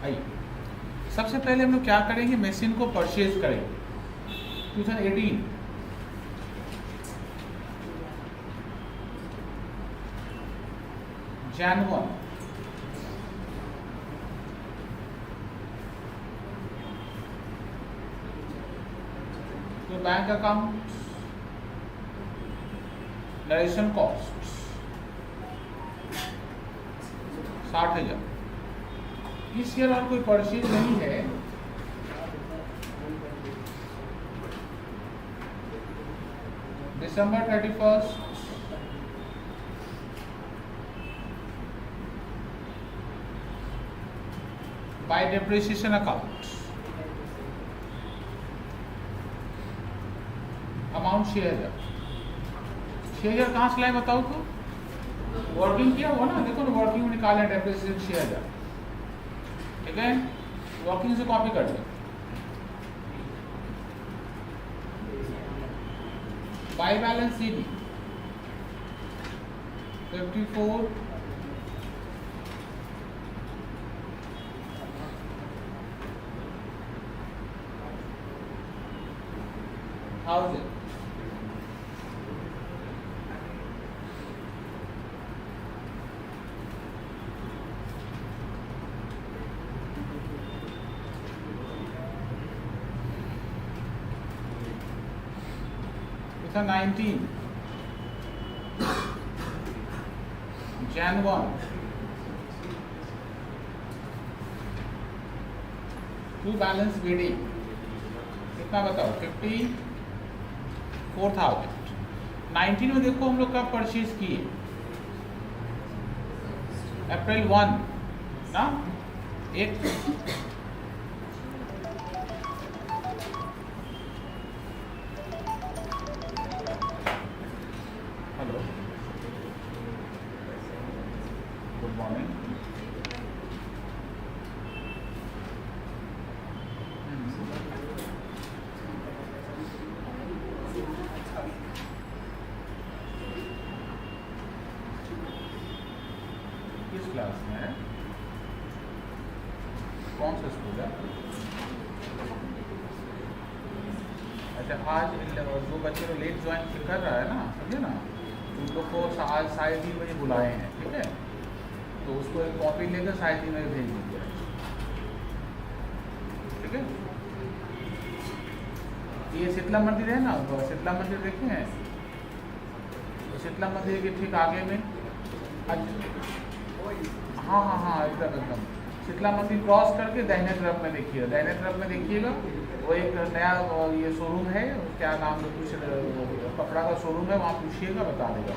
आइए सबसे पहले हम लोग क्या करेंगे, मशीन को परचेज करेंगे 2018 Jan 1 तो बैंक अकाउंट नरेशन कॉस्ट 60,000। इस ईयर और कोई परचेज नहीं है, December 31st by depreciation account amount 6,000। 6,000 कहाँ से लाए बताओ तो, वर्किंग किया हुआ ना, देखो ना वर्किंग में निकाले डेप्रिसिएशन 6,000, ठीक है, वर्किंग से कॉपी कर दो। By balance CD 54 1000 19 Jan 1 to balance BD कितना बताओ 54,000। 19 में देखो हम लोग कब परचेज किए, April 1 ना, एक हेलो गुड मॉर्निंग, किस क्लास में है, कौन सा स्कूल है? अच्छा आज जो बच्चे को लेट ज्वाइन कर रहा है ना, समझे ना, उन लोग को आज 3:30 बजे बुलाए हैं, ठीक है, तो उसको एक कॉपी लेकर 3:30 बजे भेज दीजिए, ठीक है। ये शीतला मंदिर है ना, तो शीतला मंदिर देखे हैं, तो शीतला मंदिर के ठीक आगे में, हाँ हाँ हाँ एकदम एकदम, शीतला मंदिर क्रॉस करके दाहिने तरफ में देखिएगा, दाहिने तरफ में देखिएगा, वो एक नया ये शोरूम है, क्या नाम है, कुछ कपड़ा का शोरूम है, वहाँ पूछिएगा बता देगा,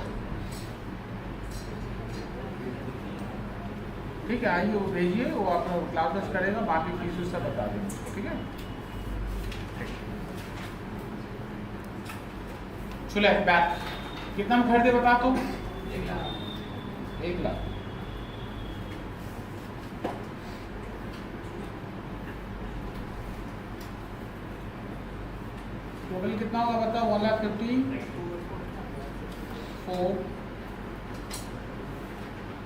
ठीक है। आइए वो भेजिए, वो आपको क्लास टेस्ट करेगा, बाकी फीस सब बता देंगे, ठीक है। चलो बैक कितना में खरीदे बता तो, 1 लाख। टोटल कितना होगा बताओ? 1,54,000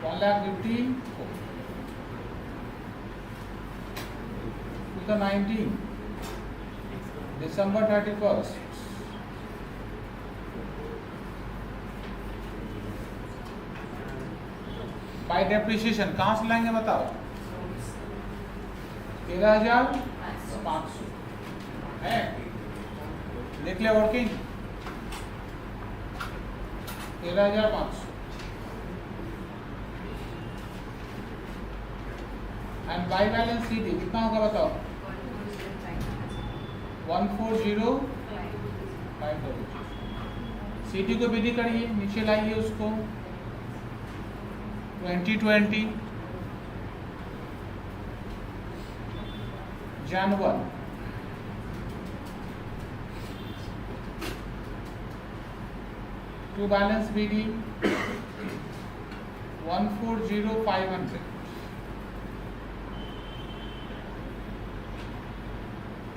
1,54,000 2019 December 31st. बाय डेप्रिसिएशन कहाँ से लाएंगे बताओ? 13,500 है, देख लिया working 13,500 and by balance CD कितना होगा बताओ? 140,500। सीडी को विधि करिए, नीचे लाइए उसको 2020 Jan 1 to balance BD 140,500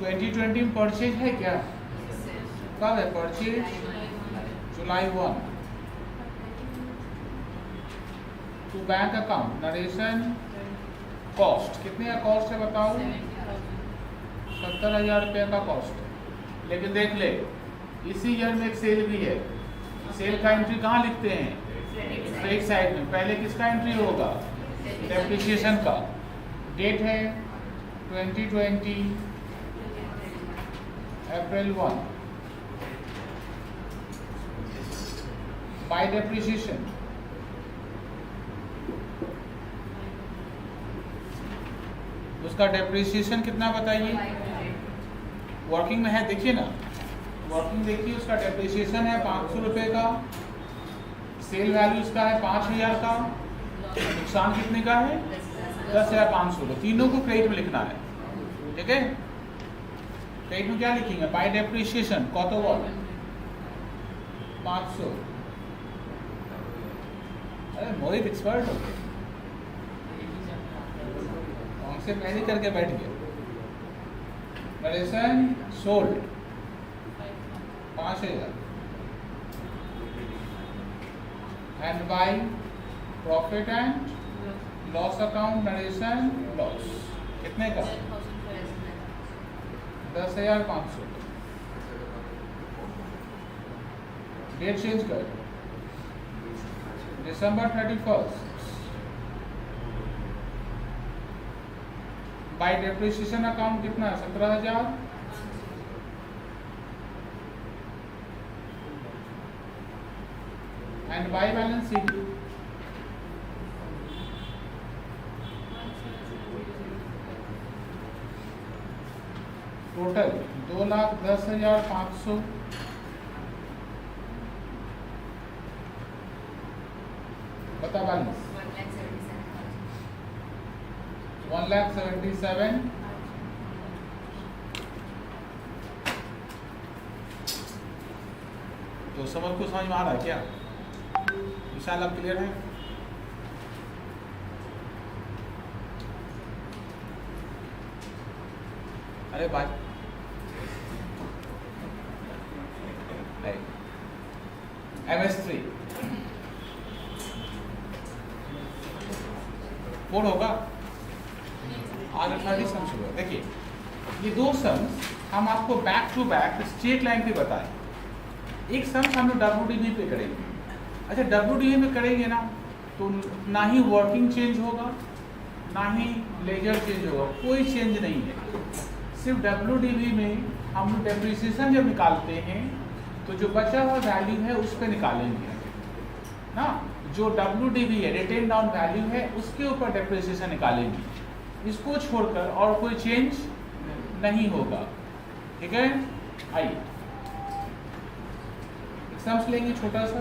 2020 में परचेज है क्या? कब है परचेज? जुलाई 1 to bank account narration cost कितने का कॉस्ट है बताओ? 70,000 रुपये का कॉस्ट है। लेकिन देख ले इसी ईयर में एक सेल भी है। सेल का एंट्री कहाँ लिखते हैं? एक साइड में। पहले किसका एंट्री होगा? डेप्रिसिएशन का। डेट है 2020 April 1 बाय डेप्रिसिएशन उसका डेप्रिसिएशन कितना बताइए? वर्किंग में है, देखिए ना वर्किंग देखिए, उसका डेप्रिसिएशन है 500 रुपये का, सेल वैल्यू उसका है 5,000 का, नुकसान कितने का है? 10,500 का। तीनों को क्रेडिट में लिखना है, ठीक है? क्रेडिट में क्या लिखेंगे? बाय डेप्रिसिएशन कॉट ओवर 500। अरे मोहित एक्सपर्ट हो गए, हमसे पहले करके बैठ गए। Narration sold 5,000 and bye profit and loss account narration loss कितने का? 10,500। डेट चेंज कर December 31st by depreciation account कितना है? 17,000 and by balance sheet total 2,10,500 बता बैलेंस 1,77,000 तो समझ को समझ में आ रहा है क्या? विशाल अब क्लियर है? अरे बात MS3 4 होगा, आगे 30 सम्स होगा। देखिए ये दो सम्स हम आपको back to back straight line पे बताएं। एक सम्स हम लोग WDV पे करेंगे। अच्छा WDV में करेंगे ना तो ना ही वर्किंग चेंज होगा ना ही लेजर चेंज होगा, कोई चेंज नहीं है। सिर्फ WDV में हम लोग डेप्रिसिएशन जब निकालते हैं तो जो बचा हुआ वैल्यू है उस पर निकालेंगे ना। जो WDV है रिटेन डाउन वैल्यू है उसके ऊपर डेप्रिसिएशन निकालेंगे, इसको छोड़कर और कोई चेंज नहीं होगा, ठीक है? आइए एग्जाम्स लेंगे छोटा सा।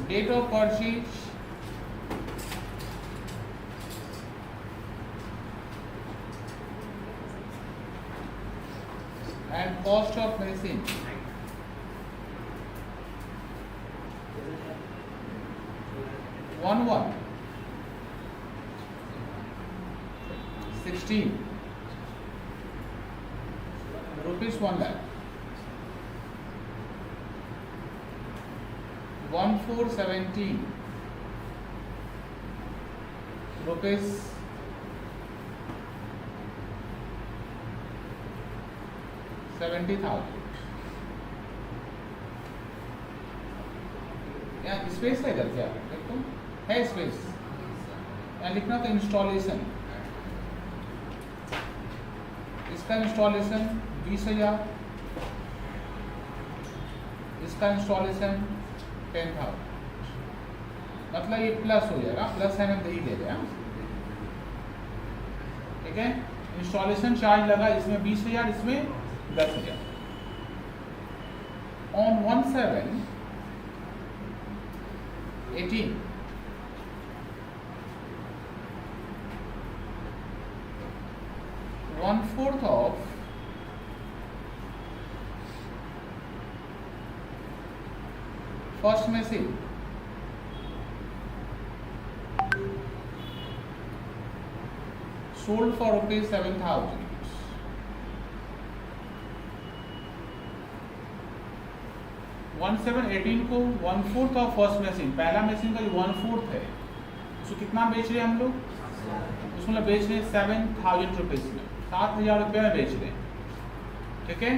Date of purchase and cost of medicine one 16 rupees 1 lakh 1417 rupees 70,000। यहाँ स्पेस है इधर क्या देखो, है स्पेस, यहाँ लिखना तो इंस्टॉलेशन, इसका इंस्टॉलेशन 20,000, इसका इंस्टॉलेशन 10,000, मतलब ये प्लस हो जाएगा, प्लस है हम दे ही दे रहे हैं, ठीक है। इंस्टॉलेशन चार्ज लगा इसमें 20,000, इसमें 10,000। On 1/7/18 1/4 of first machine sold for rupees 7,000। 1/7/18 को 1/4 ऑफ फर्स्ट मशीन, पहला मशीन का जो 1/4 है उसको कितना बेच रहे हैं हम लोग, उसमें बेच रहे हैं 7,000 रुपीज में, 7,000 रुपये में बेच रहे हैं, ठीक है।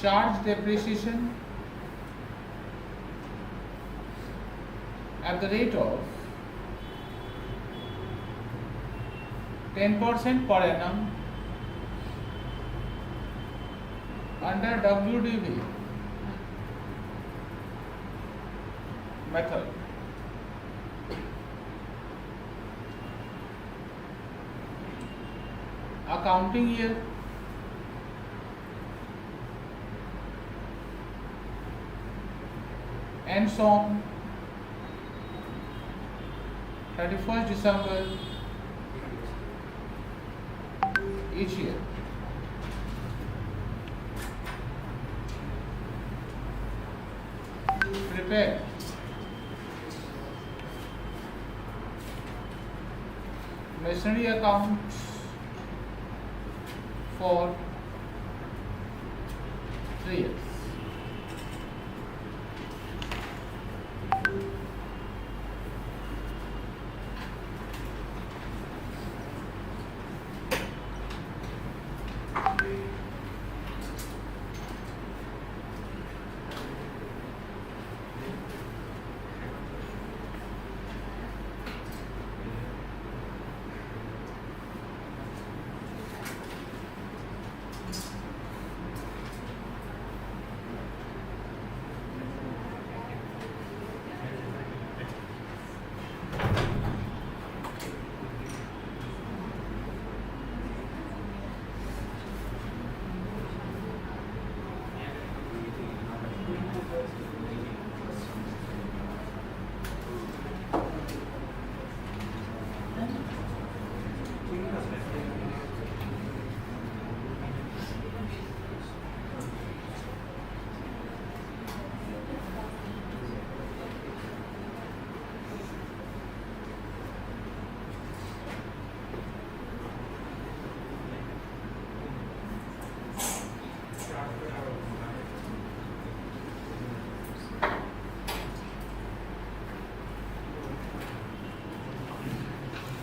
Charge depreciation at the rate of 10% per annum under WDV method। Accounting year ends on 31st December each year। Prepare machinery accounts for 3 years।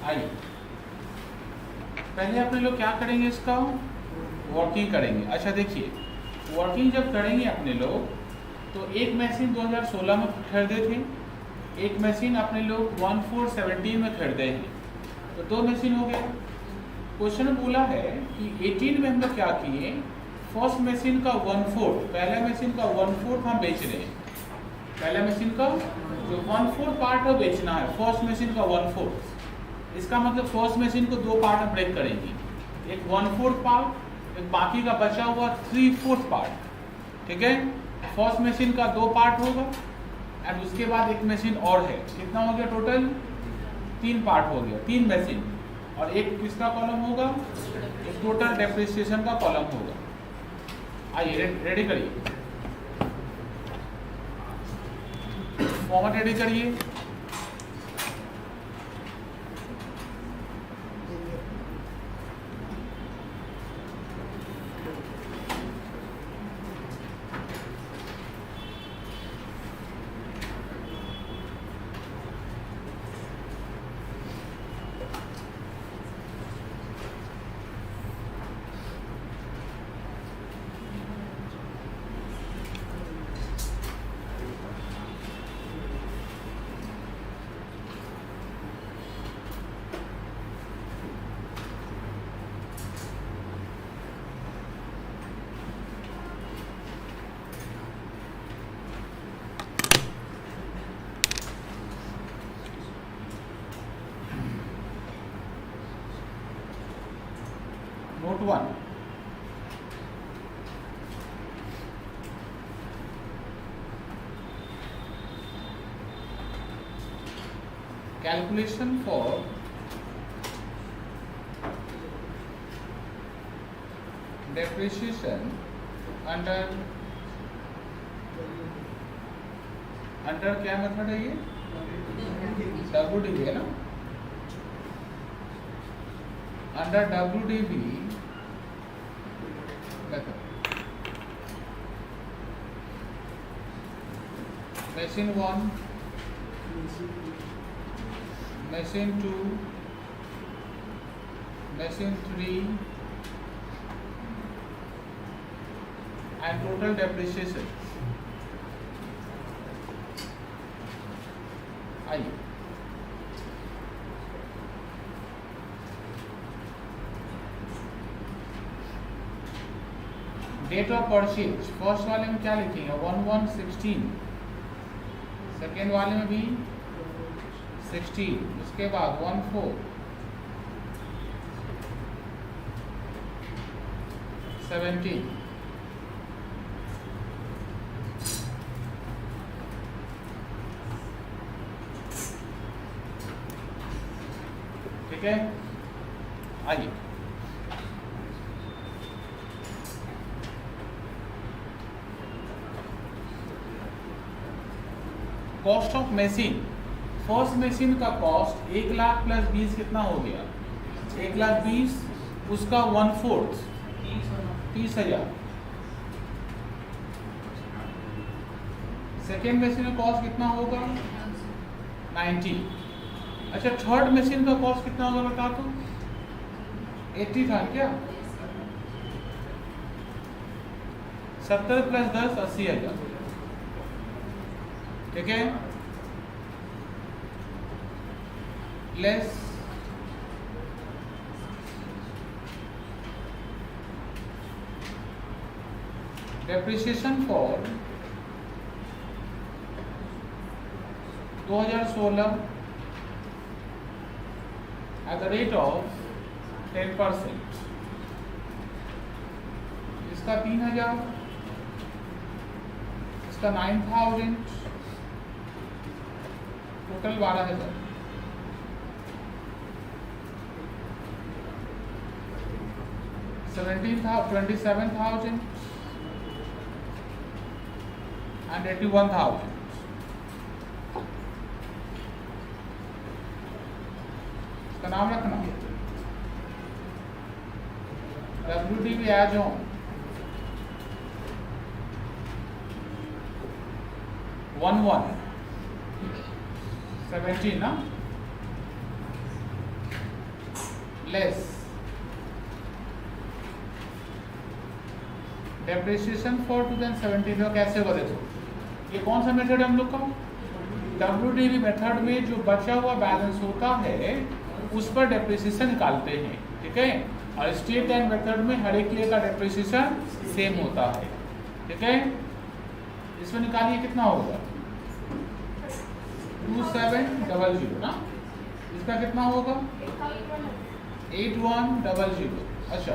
आइए पहले अपने लोग क्या करेंगे, इसका वर्किंग करेंगे। अच्छा देखिए, वर्किंग जब करेंगे अपने लोग तो एक मशीन 2016 में खरीदे थे, एक मशीन अपने लोग 1417 में खरीदे हैं, तो 2 मशीन हो गया। क्वेश्चन बोला है कि 18 में हम लोग क्या किए, फर्स्ट मशीन का 1/4, पहला मशीन का 1/4 हम बेच रहे हैं, पहला मशीन का जो 1/4 पार्ट है बेचना है, फर्स्ट मशीन का 1/4। इसका मतलब फर्स्ट मशीन को 2 पार्ट में ब्रेक करेंगे, एक 1/4 पार्ट, एक बाकी का बचा हुआ 3/4 पार्ट, ठीक है। फर्स्ट मशीन का 2 पार्ट होगा एंड उसके बाद एक मशीन और है, कितना हो गया टोटल 3 पार्ट हो गया, 3 मशीन, और एक किसका कॉलम होगा, एक टोटल डेप्रिसिएशन का कॉलम होगा। आइए रेडी करिए, फॉर्मेट रेडी करिए। Note 1. Calculation for depreciation under क्या मेथड है ये? WDV है ना? Under WDV machine 1, machine 2, machine 3 and total depreciation. आइए डेट ऑफ परचेज फर्स्ट वाले में क्या लिखेंगे? 1/1/16, सेकेंड वाले में भी 16, उसके बाद 1/4/17, ठीक है। आइए cost of machine, first machine का कॉस्ट 1 लाख प्लस 20 कितना हो गया? 1,20,000, उसका 1/4 30,000। सेकेंड मशीन का कॉस्ट कितना होगा? 90। अच्छा, थर्ड मशीन का कॉस्ट कितना होगा बता तो? 80 था क्या? 70 प्लस 10 80,000, ठीक है। Less depreciation for 2016 at the rate of 10%, इसका 3,000, इसका 9,000, टोटल 12,000। $27,000 and $81,000। इसका नाम रखना WDV एज ऑन 1/1/17 ना, लेस डेप्रिसिएशन फॉर 2017। कैसे होगा देखो, ये कौन सा मेथड है हम लोग का? WDV मेथड में जो बचा हुआ बैलेंस होता है उस पर डेप्रिसिएशन निकालते हैं, ठीक है। और स्टेट एंड मेथड में हर एक ईयर का डेप्रिसिएशन सेम होता है, ठीक है। इसमें निकालिए कितना होगा? 2700 ना, इसका कितना होगा? 8100। अच्छा,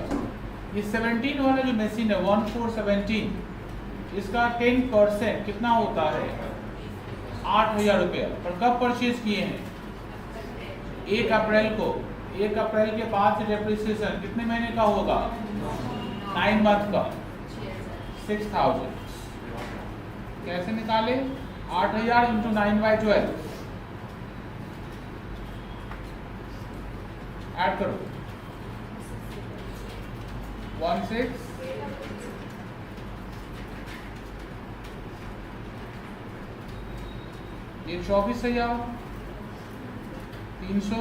ये 17 वाला जो मशीन है 1/4/17, इसका 10% कितना होता है? 8,000 रुपया। पर कब परचेज किए हैं? 1 अप्रैल को। 1 अप्रैल के बाद से डेप्रिसिएशन कितने महीने का होगा? 9 मंथ का, 6,000। कैसे निकाले? 8,000 इंटू 9/12 ऐड करो, 16, ये 24,300।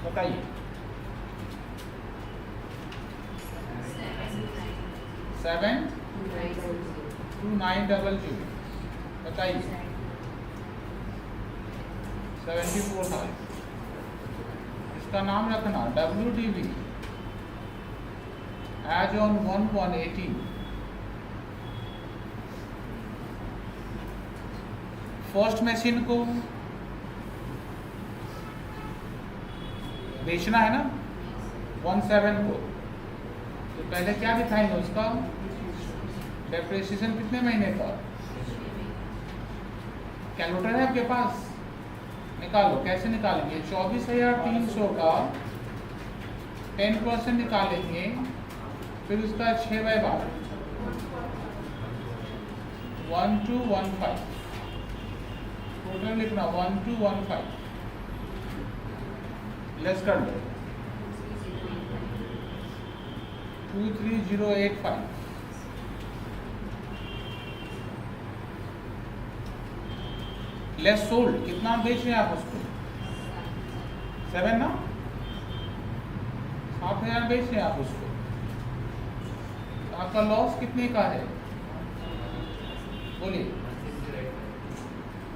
बताइए 72900। बताइए 74,000। इसका नाम रखना WDV as on 1/1/18। First machine को बेचना है ना 17 को, तो पहले क्या दिखाएंगे उसका डेप्रिसिएशन कितने महीने का। कैलकुलेटर है आपके पास, निकालो। कैसे निकालेंगे? 24,300 का 10% निकालेंगे, फिर उसका 6/12 1215 टोटल लिखना 1215 लेस कर लो 23085 लेस सोल्ड। कितना बेच रहे हैं आप उसको? 7 ना, 7,000 बेच रहे हैं आप उसको, तो आपका लॉस कितने का है बोलिए?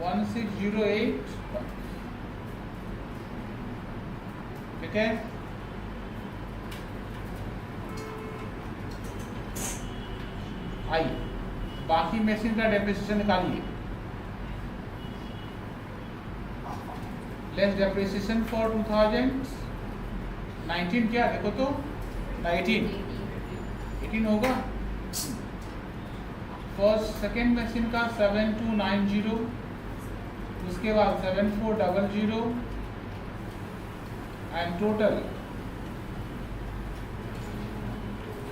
1608। ठीक है, आइए बाकी मशीन का डेप्रिसिएशन निकालिए। लेस डेप्रिसिएशन फॉर 2019 क्या देखो तो 18 होगा। फर्स्ट सेकेंड मशीन का 7290, उसके बाद 7400 एंड टोटल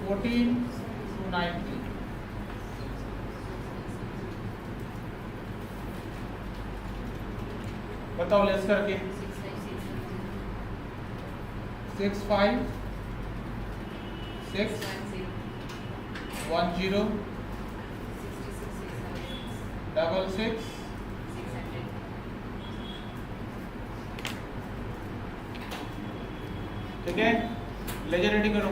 14,293। बताओ लेस करके 65610 66 ठीक है, लेजर रेडी करो।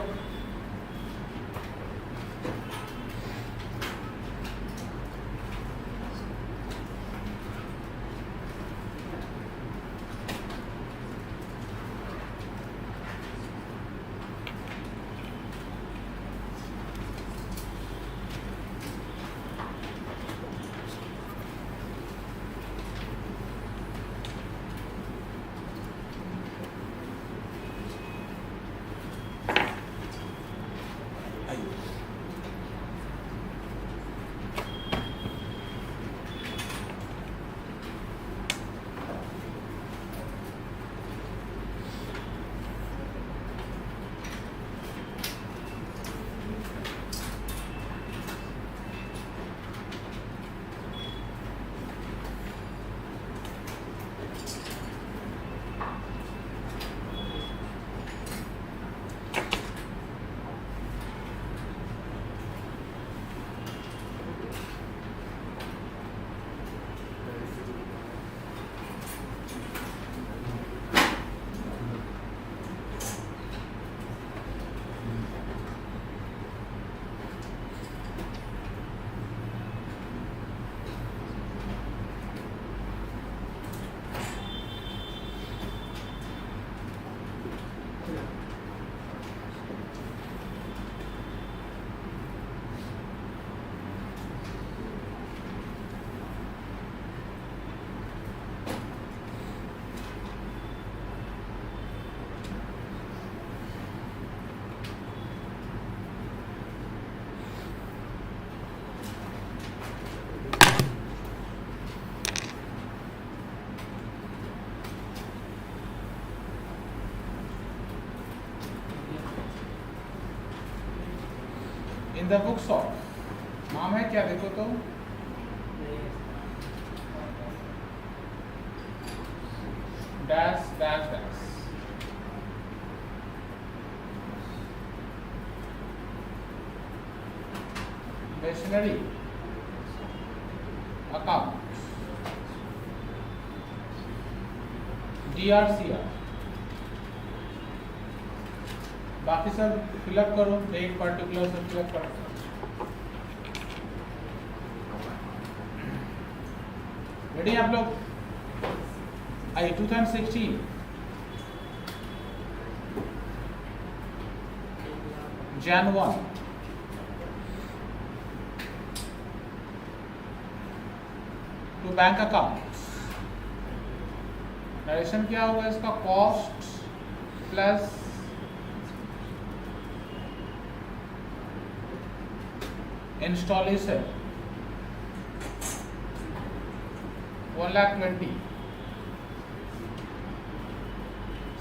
इन द बुक्स ऑफ नाम है क्या देखो तो dash dash dash masonry account DRCR। बाकी सब फिलअप करो, एक पर्टिकुलर सब फिलअप करो। रेडी आप लोग? आइए 2016 Jan 1 to bank account. Narration क्या होगा इसका? Cost plus installation 1,20,000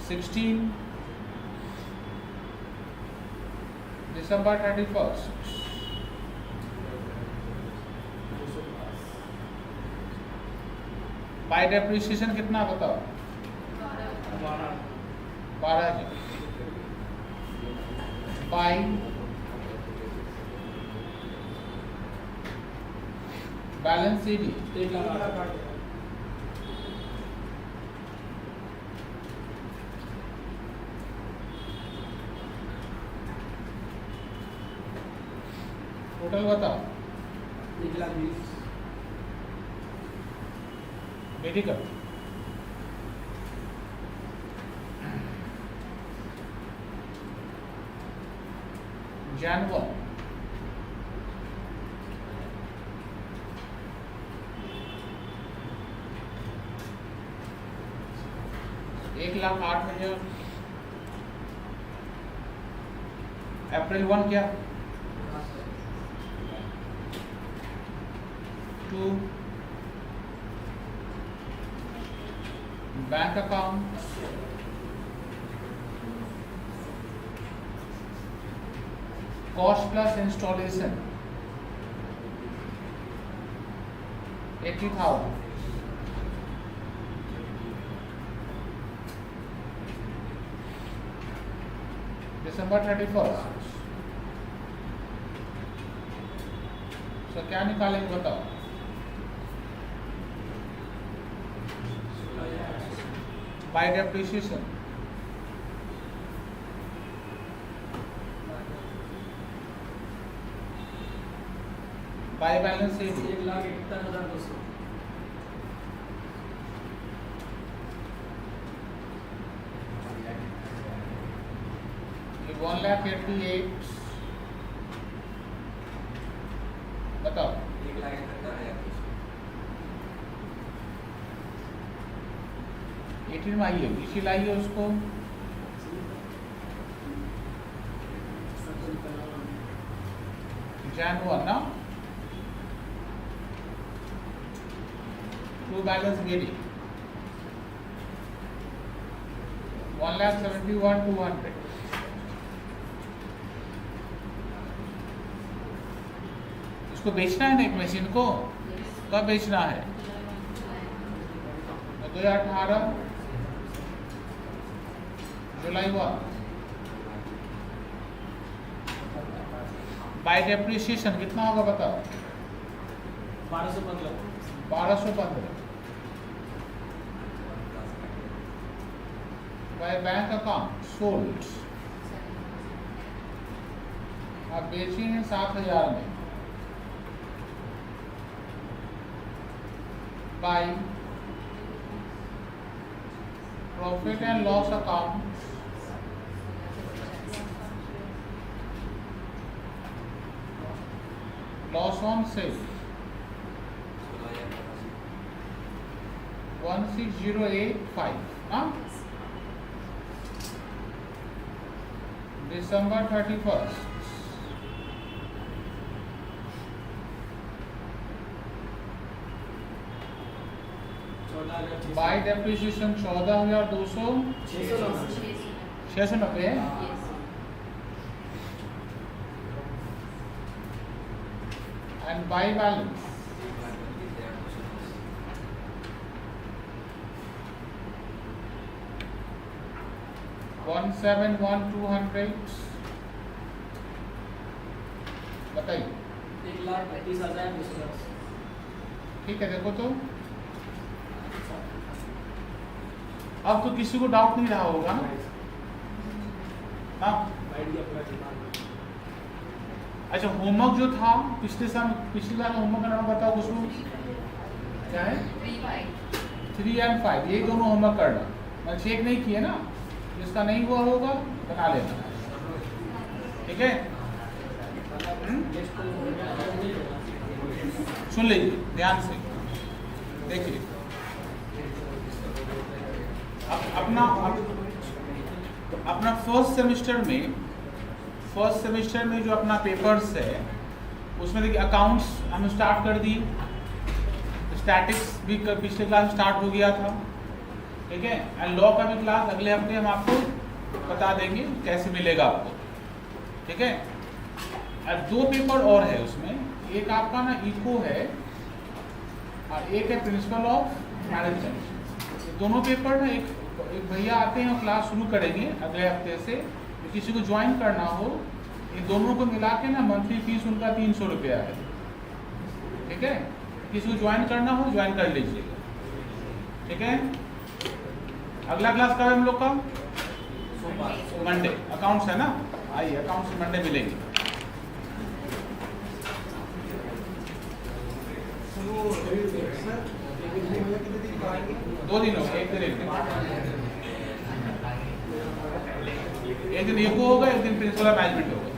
16 December 31st by depreciation कितना बताओ 12 बाय बैलेंस सीडी 1,08,000 टोटल बताओ 1,20,000 मेडिकल Jan 1 1,08,000 अप्रैल 1 क्या 2 bank account cost plus installation 80,000 December 31st तो क्या निकालेंगे बताओ बाय डेप्रिसिएशन बाय बैलेंस से 1,71,200 1,88,000 बताओ 18 में आइए इसी लाइए उसको Jan 1 ना टू बैलेंस गेरी 1,71,200 इसको बेचना है ना एक मशीन को कब बेचना है 2018 जुलाई 1 बाय डेप्रिसिएशन कितना होगा बताओ 1215 बाय बैंक अकाउंट सोल्ड आप बेची हैं 7,000 में bye profit and loss account loss on cell 16,085 हाँ December 31st by depreciation 14,200 690 and by balance 1,71,200 बताइए 1,35,210 ठीक है देखो तो अब तो किसी को डाउट नहीं रहा होगा ना हाँ अच्छा होमवर्क जो था पिछली बार होमवर्क का नाम बताओ खुशबू क्या है 3 and 5 ये दोनों होमवर्क करना मैं चेक नहीं किए ना जिसका नहीं हुआ होगा बना लेना ठीक है सुन लीजिए ध्यान से देखिए अपना अपना फर्स्ट सेमेस्टर में जो अपना पेपर्स है उसमें देखिए अकाउंट्स हम स्टार्ट कर दिए, स्टैटिक्स भी पिछले क्लास स्टार्ट हो गया था, ठीक है। एंड लॉ का भी क्लास अगले हफ्ते हम आपको बता देंगे कैसे मिलेगा आपको, ठीक है। अब 2 पेपर और है उसमें, एक आपका ना इको है और एक है प्रिंसिपल ऑफ मैनेजमेंट। दोनों पेपर ना एक भैया आते हैं और क्लास शुरू करेंगे अगले हफ्ते से। तो किसी को ज्वाइन करना हो, इन दोनों को मिला के ना मंथली फीस उनका 300 रुपया है, ठीक है। किसी को ज्वाइन करना हो ज्वाइन कर लीजिएगा, ठीक है। अगला क्लास कब है हम लोग का? मंडे। अकाउंट्स है ना, आइए अकाउंट्स मंडे मिलेंगे। दो दिन हो गए, एक दिन इको होगा, एक दिन प्रिंसिपल मैनेजमेंट होगा।